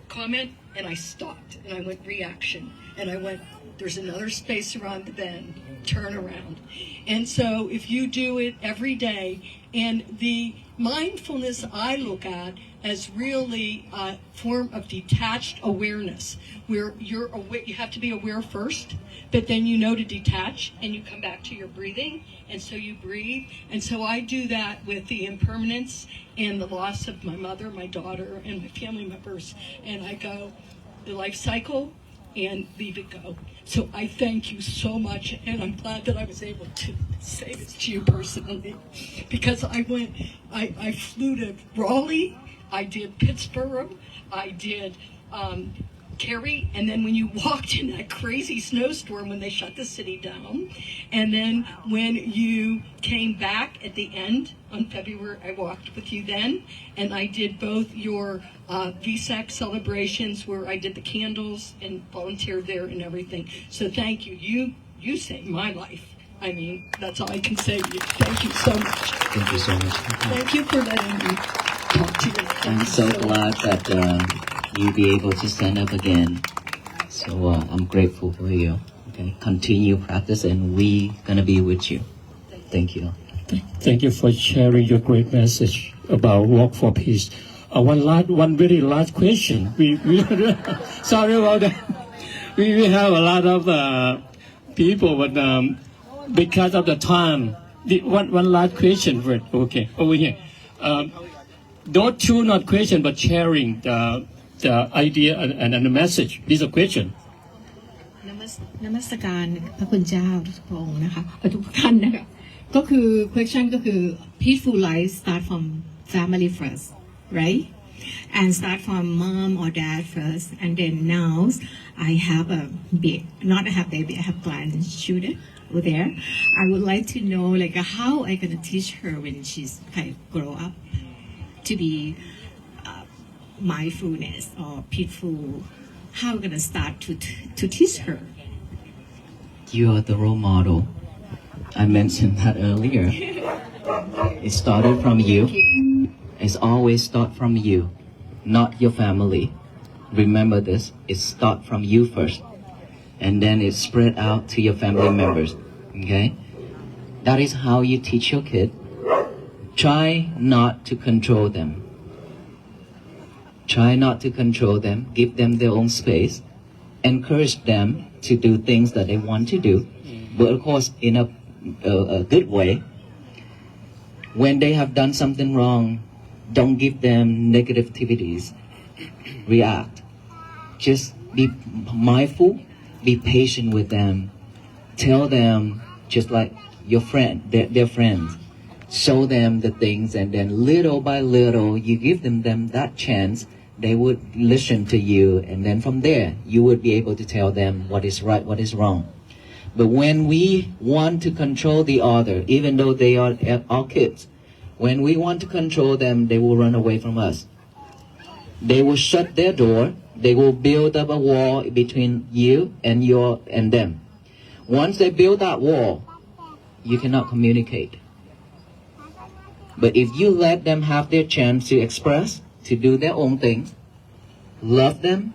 comment, and I stopped, and I went reaction. And I went, there's another space around the bend, turn around. And so if you do it every day, and the mindfulness I look at as really a form of detached awareness, where you're aware, you have to be aware first, but then you know to detach and you come back to your breathing, and so you breathe. And so I do that with the impermanence and the loss of my mother, my daughter, and my family members. And I go, the life cycle, and leave it go. So I thank you so much, and I'm glad that I was able to say this to you personally, because I flew to Raleigh, I did Pittsburgh, I did Cary, and then when you walked in that crazy snowstorm when they shut the city down, and then when you came back at the end on February, I walked with you then, and I did both your VSAC celebrations where I did the candles and volunteered there and everything. So thank you. You saved my life. I mean, that's all I can say to you. Thank you so much.
Thank you so much.
Thank you for letting me talk to you.
I'm so glad that you be able to stand up again. So I'm grateful for you. Okay, continue practice, and we gonna be with you. Thank you.
Thank you for sharing your great message about Walk for Peace. One very last question. We sorry about that. We have a lot of people, but because of the time, one last question. Okay, over here. Don't two not question, but sharing the idea and the message. This is a question.
นมัสการพระคุณเจ้าทุกพระองค์นะคะทุกท่านนะคะก็คือ question ก็คือ peaceful life start from family first right and start from mom or dad first and then now I have a big not I have baby I have grandchildren over there I would like to know like how I gonna teach her when she's kind of grow up to be mindfulness or peaceful how I'm gonna start to teach her.
You are the role model. I mentioned that earlier. It started from you. It's always start from you, not your family. Remember this. It start from you first, and then it spread out to your family members. Okay? That is how you teach your kid. Try not to control them. Try not to control them. Give them their own space. Encourage them to do things that they want to do, but of course in a good way. When they have done something wrong, don't give them negativities. React. Just be mindful. Be patient with them. Tell them just like your friend, their friends. Show them the things, and then little by little, you give them that chance. They would listen to you, and then from there, you would be able to tell them what is right, what is wrong. But when we want to control the other, even though they are our kids, when we want to control them, they will run away from us. They will shut their door. They will build up a wall between you and them. Once they build that wall, you cannot communicate. But if you let them have their chance to express, to do their own thing, love them,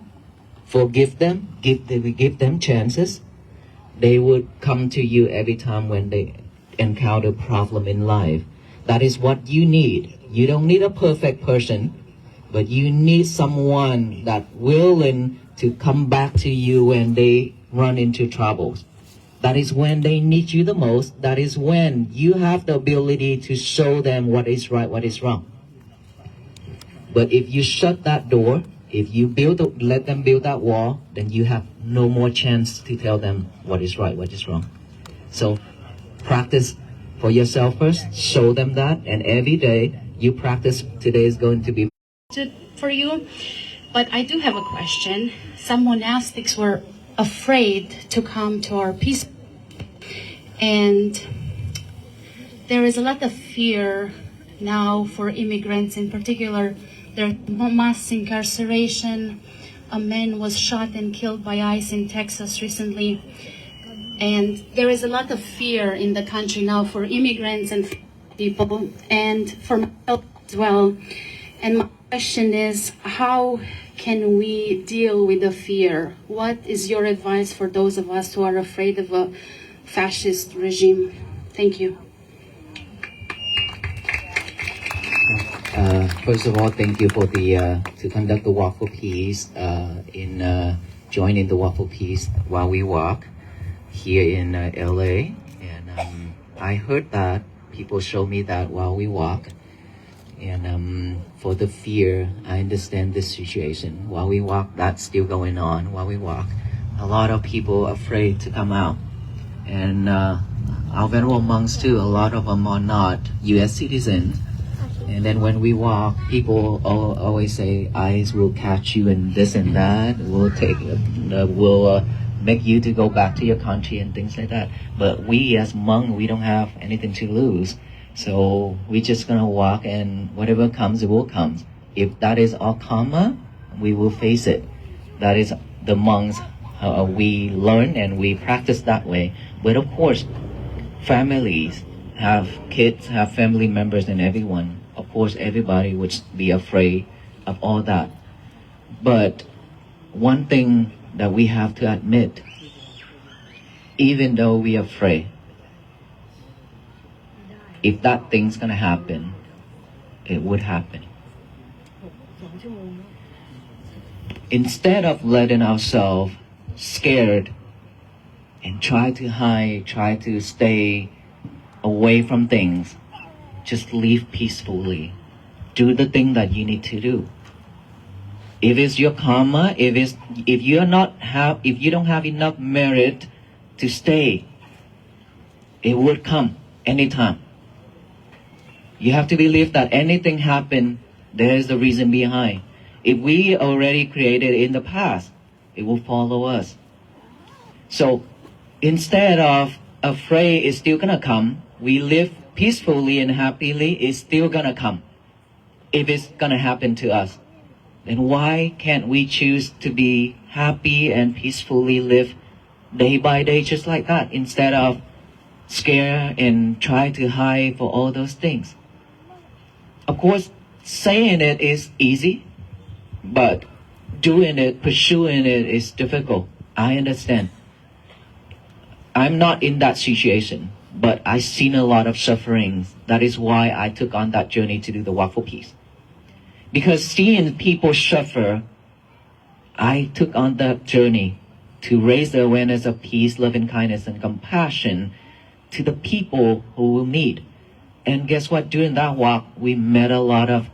forgive them, give them chances, they would come to you every time when they encounter problem in life. That is what you need. You don't need a perfect person, but you need someone that willing to come back to you when they run into troubles. That is when they need you the most. That is when you have the ability to show them what is right, what is wrong. But if you shut that door, if you let them build that wall, then you have no more chance to tell them what is right, what is wrong. So practice for yourself first, show them that, and every day you practice, today is going to be
for you. But I do have a question. Some monastics were afraid to come to our peace, and there is a lot of fear now for immigrants in particular. There's mass incarceration. A man was shot and killed by ICE in Texas recently. And there is a lot of fear in the country now for immigrants and people, and for myself as well. And my question is, how can we deal with the fear? What is your advice for those of us who are afraid of a fascist regime? Thank you.
First of all, thank you for the to conduct the Walk for Peace in joining the Walk for Peace while we walk here in LA. And I heard that people show me that while we walk. And for the fear, I understand this situation. While we walk, that's still going on. While we walk, a lot of people are afraid to come out. And our venerable monks too, a lot of them are not U.S. citizens. And then when we walk, people always say, ICE will catch you and this and that, will make you to go back to your country and things like that. But we as monks, we don't have anything to lose. So we're just gonna walk, and whatever comes, it will come. If that is our karma, we will face it. That is the monks, we learn and we practice that way. But of course, families have kids, have family members and everyone. Of course, everybody would be afraid of all that. But one thing that we have to admit, even though we are afraid, if that thing's gonna happen, it would happen. Instead of letting ourselves scared and try to hide, try to stay away from things, just live peacefully. Do the thing that you need to do. If it's your karma, if you don't have enough merit to stay, it would come anytime. You have to believe that anything happen, there is the reason behind. If we already created in the past, it will follow us. So instead of afraid it's still gonna come, we live peacefully and happily, it's still gonna come. If it's gonna happen to us, then why can't we choose to be happy and peacefully live day by day just like that, instead of scare and try to hide for all those things? Of course, saying it is easy, but doing it, pursuing it is difficult. I understand. I'm not in that situation, but I've seen a lot of sufferings. That is why I took on that journey to do the Walk for Peace. Because seeing people suffer, I took on that journey to raise the awareness of peace, love, and kindness, and compassion to the people who will need. And guess what? During that walk, we met a lot of,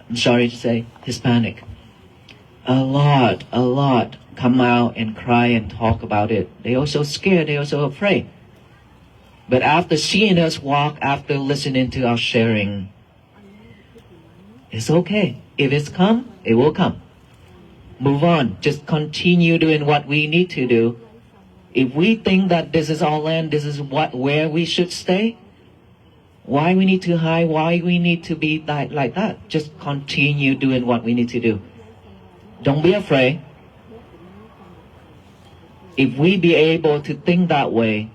I'm sorry to say, Hispanic. A lot come out and cry and talk about it. They're also scared, they're also afraid. But after seeing us walk, after listening to our sharing, it's okay. If it's come, it will come. Move on. Just continue doing what we need to do. If we think that this is our land, this is where we should stay, why we need to hide, why we need to be like that? Just continue doing what we need to do. Don't be afraid. If we be able to think that way,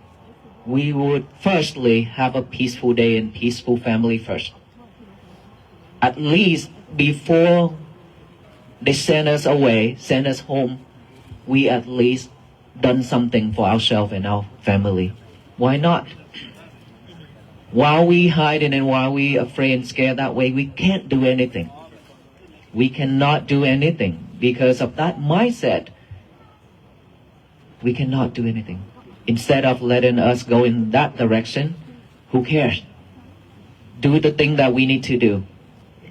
we would firstly have a peaceful day and peaceful family first. At least before they send us away, send us home, we at least done something for ourselves and our family. Why not? While we hiding and while we afraid and scared that way, we can't do anything. We cannot do anything because of that mindset. We cannot do anything. Instead of letting us go in that direction, who cares? Do the thing that we need to do.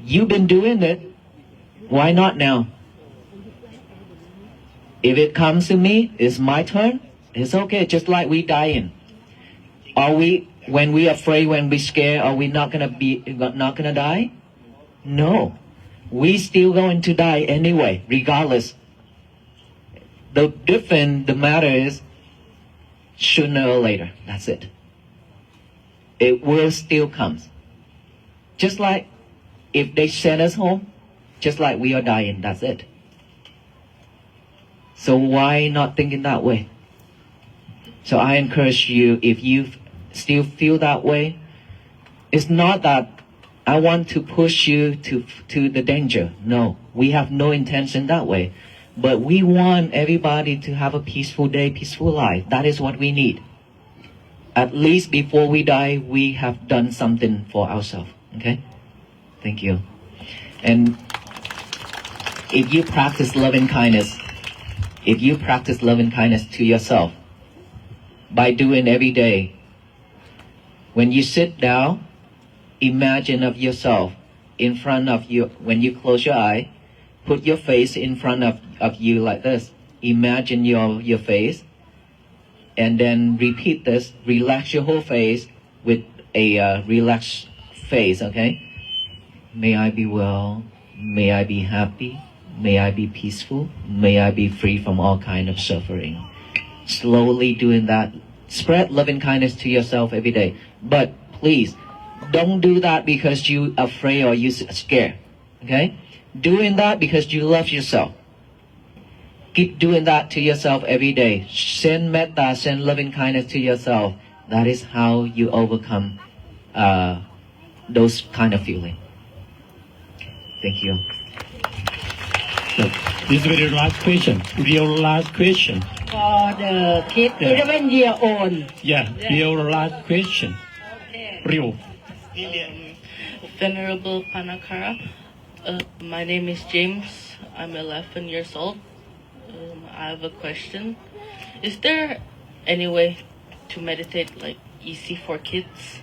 You've been doing it. Why not now? If it comes to me, it's my turn. It's okay. Just like we dying. Are we, when we afraid, when we scared, are we not gonna die? No. We still going to die anyway, regardless. The matter is, sooner or later, that's it. It will still come. Just like if they send us home, just like we are dying, that's it. So why not think in that way? So I encourage you, if you still feel that way, it's not that I want to push you to the danger. No, we have no intention that way. But we want everybody to have a peaceful day, peaceful life. That is what we need. At least before we die, we have done something for ourselves. Okay? Thank you. And if you practice loving kindness, to yourself by doing every day, when you sit down, imagine of yourself in front of you. When you close your eye, put your face in front of you like this. Imagine your face, and then repeat this. Relax your whole face with a relaxed face, okay? May I be well. May I be happy. May I be peaceful. May I be free from all kind of suffering. Slowly doing that. Spread loving kindness to yourself every day. But please, don't do that because you afraid or you scared. Okay? Doing that because you love yourself. Keep doing that to yourself every day. Send metta, send loving kindness to yourself. That is how you overcome those kind of feelings. Thank you.
So, this is the last question. Real last question.
For the kid, 11-year-old.
Yeah, real last question. Real.
Venerable Panakara, my name is James. I'm 11 years old. I have a question. Is there any way to meditate like easy for kids?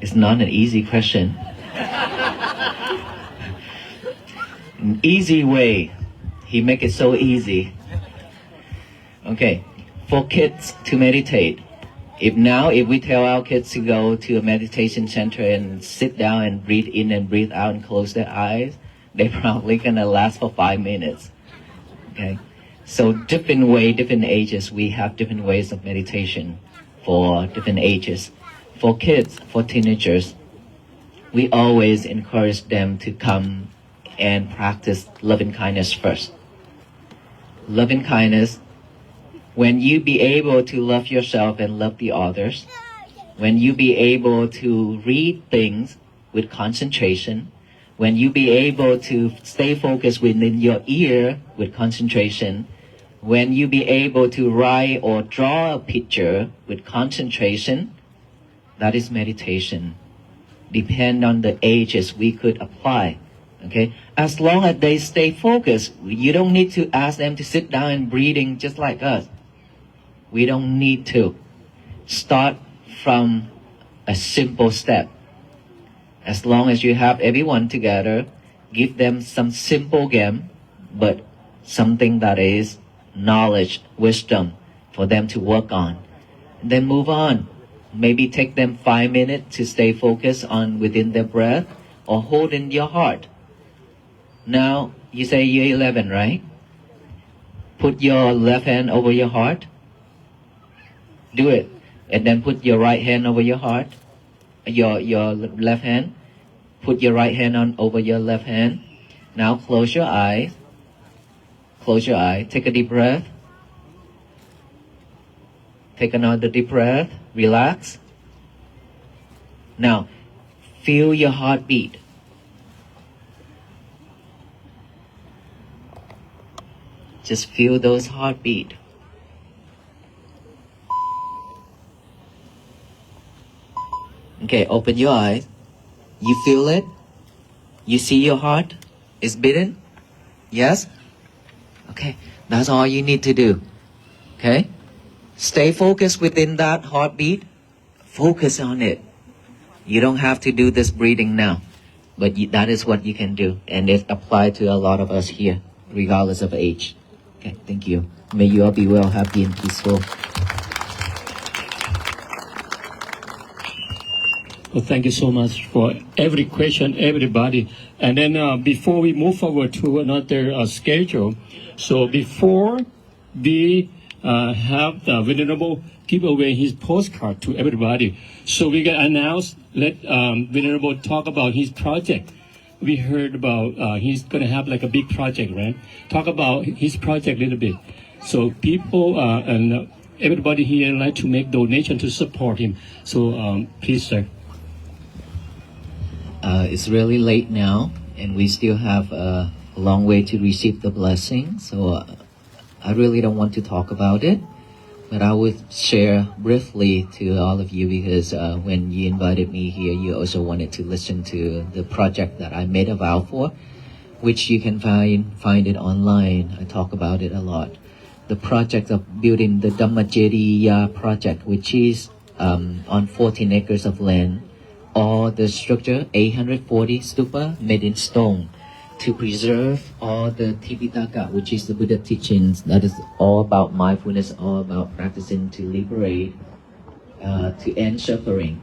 It's not an easy question. An easy way. He make it so easy. Okay, for kids to meditate. If we tell our kids to go to a meditation center and sit down and breathe in and breathe out and close their eyes, they're probably gonna last for 5 minutes. Okay, so different ages, we have different ways of meditation for different ages. For kids, for teenagers, we always encourage them to come and practice loving kindness first. Loving kindness, when you be able to love yourself and love the others, when you be able to read things with concentration, when you be able to stay focused within your ear with concentration, when you be able to write or draw a picture with concentration, that is meditation. Depend on the ages we could apply. Okay? As long as they stay focused, you don't need to ask them to sit down and breathing just like us. We don't need to. Start from a simple step. As long as you have everyone together, give them some simple game, but something that is knowledge, wisdom for them to work on. Then move on. Maybe take them 5 minutes to stay focused on within their breath or hold in your heart. Now, you say you're 11, right? Put your left hand over your heart. Do it. And then put your right hand over your heart. Your left hand. Put your right hand on over your left hand. Now close your eyes. Close your eye. Take a deep breath. Take another deep breath. Relax. Now, feel your heartbeat. Just feel those heartbeat. Okay, open your eyes. You feel it? You see your heart is beating? Yes? Okay, that's all you need to do. Okay? Stay focused within that heartbeat. Focus on it. You don't have to do this breathing now, but that is what you can do, and it applies to a lot of us here, regardless of age. Okay, thank you. May you all be well, happy, and peaceful.
Well, thank you so much for every question, everybody. And then before we move forward to another schedule, so before we have the Venerable give away his postcard to everybody, so we can announce, let Venerable talk about his project. We heard about he's going to have like a big project, right? Talk about his project a little bit. So people and everybody here like to make donation to support him. So please, sir.
It's really late now, and we still have a long way to receive the blessing. So I really don't want to talk about it. but I will share briefly to all of you because when you invited me here, you also wanted to listen to the project that I made a vow for, which you can find it online. I talk about it a lot. The project of building the Dhammajediya project, which is on 14 acres of land, all the structure, 840 stupa made in stone, to preserve all the Tipitaka, which is the Buddha teachings that is all about mindfulness, all about practicing to liberate, to end suffering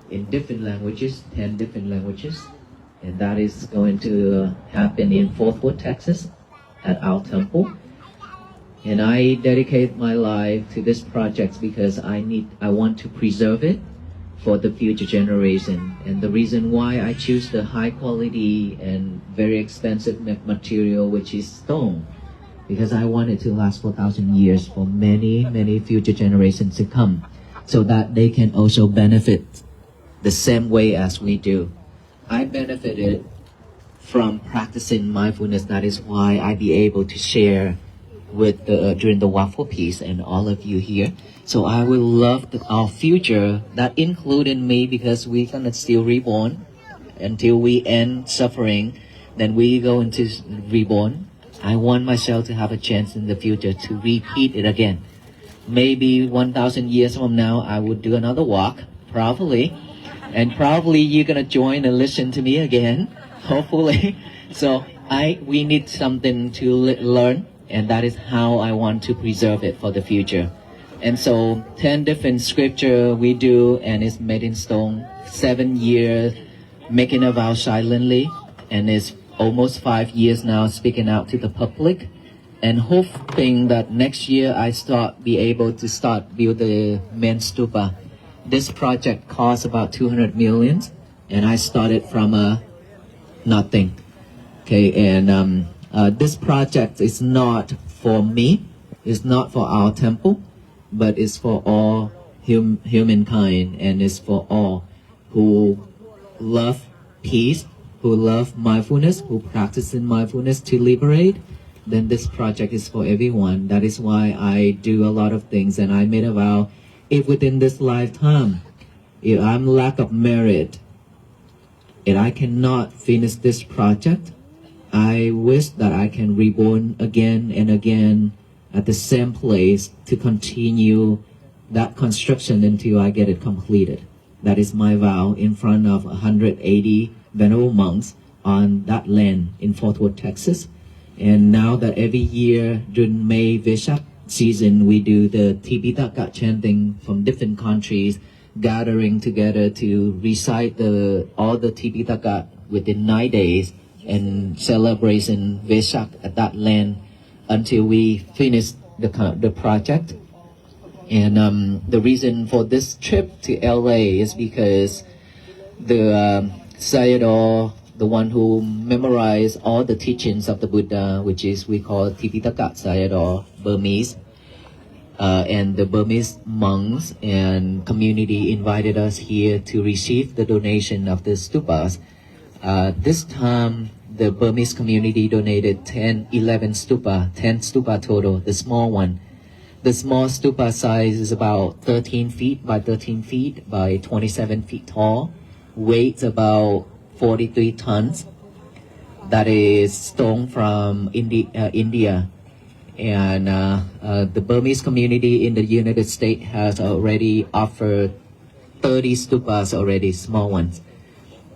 in different languages, 10 different languages. And that is going to happen in Fort Worth, Texas, at our temple. And I dedicate my life to this project because I want to preserve it for the future generation. And the reason why I choose the high quality and very expensive material, which is stone, because I want it to last for 1,000 years for many future generations to come, so that they can also benefit the same way as we do. I benefited from practicing mindfulness. That is why I be able to share with during the waffle piece and all of you here. So I will love our future, that including me, because we're gonna still reborn until we end suffering. Then we go into reborn. I want myself to have a chance in the future to repeat it again. Maybe 1,000 years from now, I would do another walk, probably. And probably you're gonna join and listen to me again, hopefully. So we need something to learn, and that is how I want to preserve it for the future. And so 10 different scripture we do, and it's made in stone. 7 years making a vow silently, and it's almost 5 years now speaking out to the public, and hoping that next year I be able to start build the main stupa. This project cost about 200 million, and I started from nothing. Okay, and this project is not for me, it's not for our temple, but it's for all humankind, and it's for all who love peace, who love mindfulness, who practice in mindfulness to liberate. Then this project is for everyone. That is why I do a lot of things, and I made a vow, if within this lifetime, if I'm lack of merit, and I cannot finish this project, I wish that I can reborn again and again at the same place to continue that construction until I get it completed. That is my vow in front of 180 venerable monks on that land in Fort Worth, Texas. And now that every year during May Vesak season, we do the Tipitaka chanting from different countries, gathering together to recite all the Tipitaka within 9 days and celebrating Vesak at that land until we finish the project. And the reason for this trip to LA is because the Sayadaw, the one who memorized all the teachings of the Buddha, which is we call Tipitaka Sayadaw, Burmese, and the Burmese monks and community invited us here to receive the donation of the stupas. This time, the Burmese community donated 11 stupa, 10 stupa total, the small one. The small stupa size is about 13 feet by 13 feet by 27 feet tall, weighs about 43 tons. That is stone from India. And the Burmese community in the United States has already offered 30 stupas already, small ones.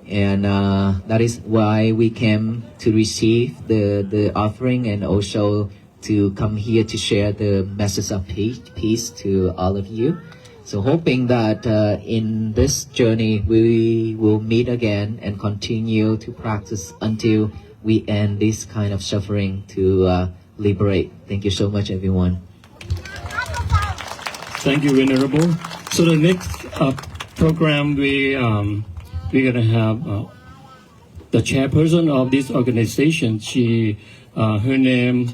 And that is why we came to receive the offering, and also to come here to share the message of peace to all of you. So hoping that in this journey we will meet again and continue to practice until we end this kind of suffering to liberate. Thank you so much, everyone.
Thank you, Venerable. So the next program we're gonna have the chairperson of this organization. Her name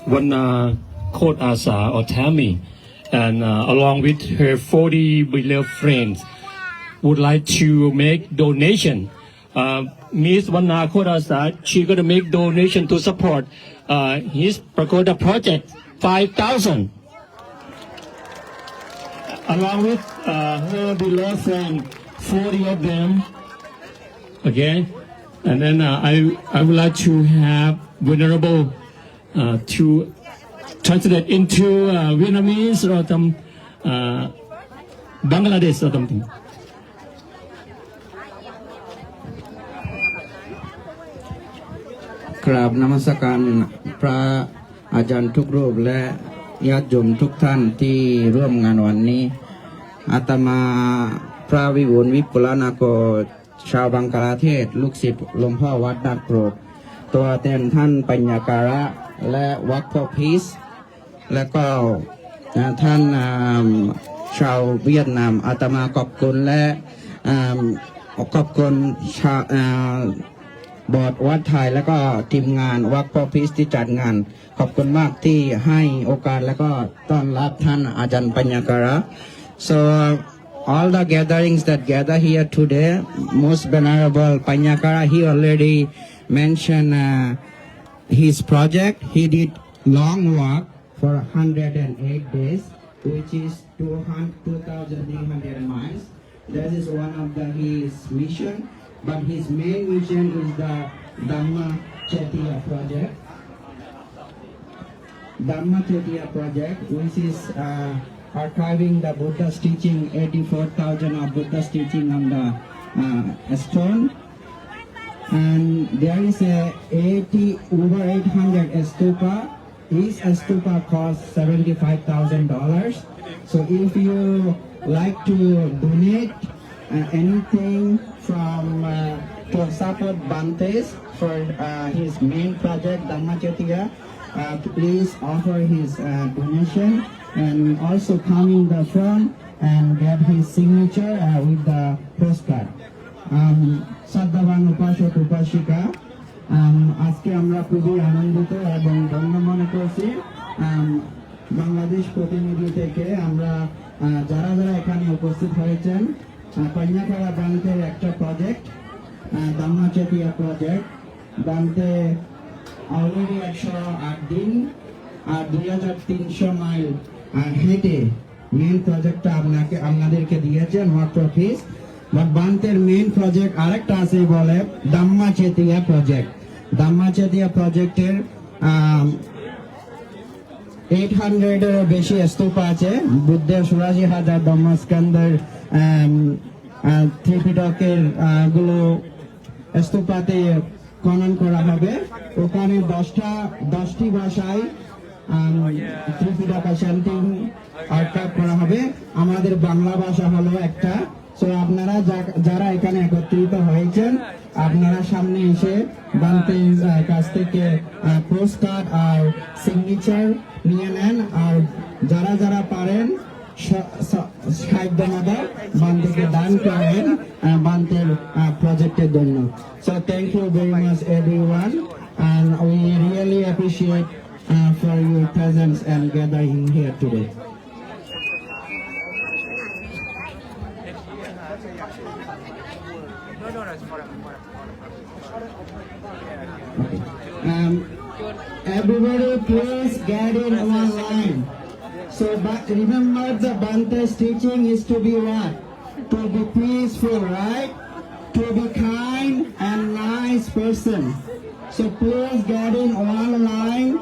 Vanna Kot Asa, or Tammy, and along with her 40 beloved friends, would like to make donation. Miss Vanna Kot Asa, she's gonna make donation to support his Pagoda project, 5,000. along with her beloved friend, 40 of them. Okay, and then I would like to have Venerable to translate into Vietnamese or some Bangladesh or something.
กราบนมัสการพระอาจารย์ทุกรูปและญาติโยมทุกท่านที่ร่วมงานวันนี้อาตมาพระวิบูลย์วิปุลนาโกชาวบังกลาเทศลูกศิษย์หลวงพ่อวัดนาคโปรดตัวแทนท่านปัญญาการะและวัคพอพีซและก็ท่านชาวเวียดนามอาตมาขอบคุณและขอบคุณชาวบอร์ดวัดไทยแล้วก็ทีมงานวัคพอพีซที่จัดงานขอบคุณมากที่ให้โอกาสแล้วก็ต้อนรับท่านอาจารย์ปัญญาการะ so all the gatherings that gather here today most venerable Panyakara he already mentioned his project he did long walk for 108 days which is 2,800 miles that is one of his mission but his main mission is the Dhamma Cetiya project which is archiving the Buddha's teaching 84,000 of Buddha's teaching on the stone and there is over 800 stupa. Each stupa costs $75,000 so if you like to donate anything from to support Bantes for his main project Dhamma Cetiya, please offer his donation and also come in the front and get his signature with the postcard. Sadhavan Upashak Upashika, আজকে আমরা খুবই আনন্দিত এবং ধন্য মনে করছি বাংলাদেশ প্রতিনিধি থেকে আমরা যারা যারা এখানে উপস্থিত হয়েছেন পাঞ্জাকারা ব্রাঞ্চের একটা প্রজেক্ট Dhamma Cetiya project ব্রাঞ্চে অলরেডি 108 দিন আর 2300 মাইল হেঁটে মেইন প্রজেক্টটা আপনাদেরকে দিয়েছেন ওয়ার্ক অফিস বাট বান্তের মেইন প্রজেক্ট আরেকটা আছে বলে Dhamma Cetiya project Dhamma Cetiya projectের 800 এর বেশি স্তূপ আছে বুদ্ধের ৮৬,০০০ ধম্মস্কন্দের ত্রিপিটকের গুলো স্তূপাতে খনন করা হবে ওখানে 10টি ভাষায় ত্রিপিটক শান্তি আর্কাইভ করা হবে আমাদের বাংলা ভাষা হলো একটা সো আপনারা যারা এখানে একত্রিত হয়েছেন আপনারা সামনে এসে বান্তের কাছ থেকে পোস্টকার্ড আর সিগনেচার নিয়ে নেন আর যারা যারা পারেন সাহায্যমাদা বান্তেকে দান করেন বান্তের প্রজেক্টের জন্য so thank you very much everyone and we really appreciate for your presence and gathering here today. Everybody please get in one line. So but remember the Bante's teaching is to be what? To be peaceful, right? To be kind and nice person. So please get in one line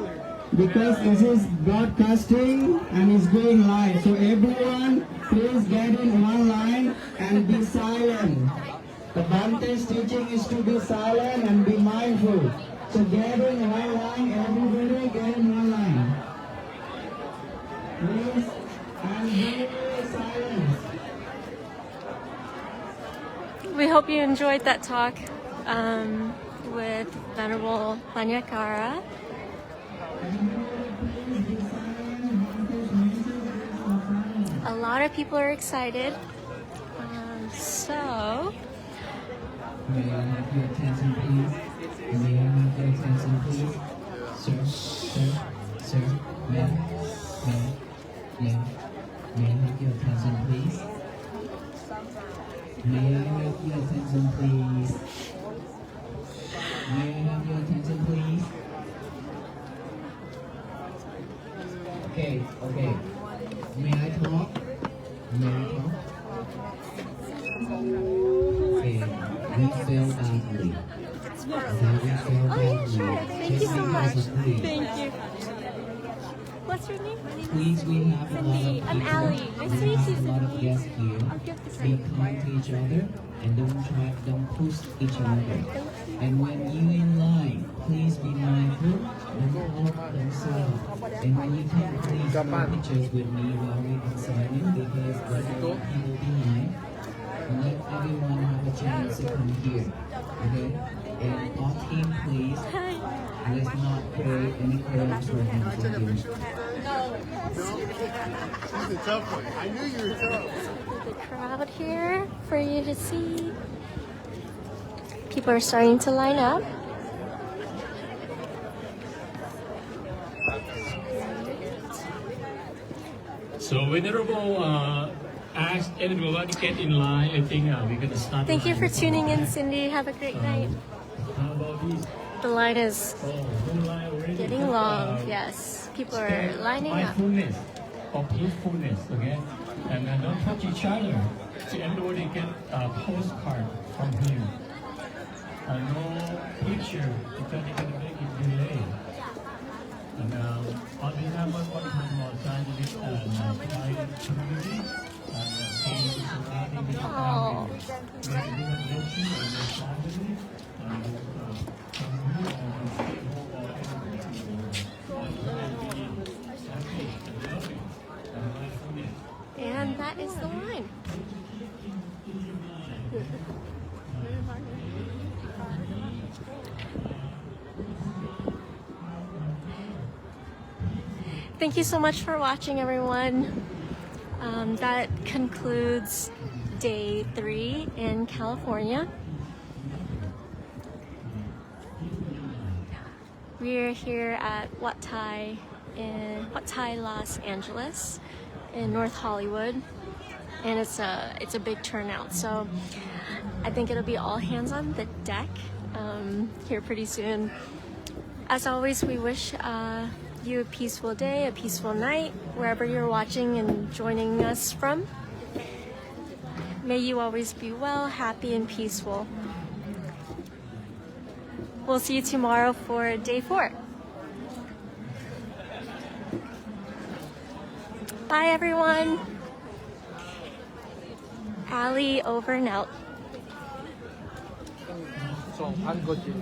because this is broadcasting and is going live. So everyone please get in one line and be silent. The Bante's teaching is to be silent and be mindful. So get in one line, everybody get in one line. Please, and be silent.
We hope you enjoyed that talk with Venerable Panyakara. A lot of people are excited. So,
may I have your attention, please? May I have your attention, please? Sir, may I have your attention, please? May I have your attention, please? May I have your attention, please? Okay. May I talk?
America? Okay, we feel badly.
Oh, yeah, sure. Thank you so much. Thank you. What's your name?
Please, we have a lot of
Cindy. I'm
people.
Allie. Nice to
We
meet
have
you,
a lot of
Cindy.
guests here.
I'll give this
Be kind to each other and don't push each other. And when you in line, please be mindful and help themselves. And when you can, please take pictures with me while we are signing because there are people behind. And let everyone have a chance to come here. Okay? And our team, please. Let's not create any crowds for him. Thank you.
She's a tough one. I knew you were tough.
The crowd here for you to see. People are starting to line up.
So Venerable asked everyone to get in line. I think we're going to start.
Thank you for tuning in, Cindy. Have a great night.
How about these?
The line is
Whole line already.
getting long. Yes, people are lining up.
Mindfulness or peacefulness, okay? And don't touch each other. So everybody get a postcard from here. No picture because it's going to make it delay. And on behalf of one more scientific community, surrounding the family,
And that is the line. Thank you so much for watching, everyone. That concludes day 3 in California. We're here at Wat Thai in Wat Thai, Los Angeles, in North Hollywood, and it's a big turnout. So I think it'll be all hands on the deck here pretty soon. As always, we wish you a peaceful day, a peaceful night, wherever you're watching and joining us from. May you always be well, happy, and peaceful. We'll see you tomorrow for day 4. Bye, everyone. Allie, over and out.
2,000 กว่าชิ้น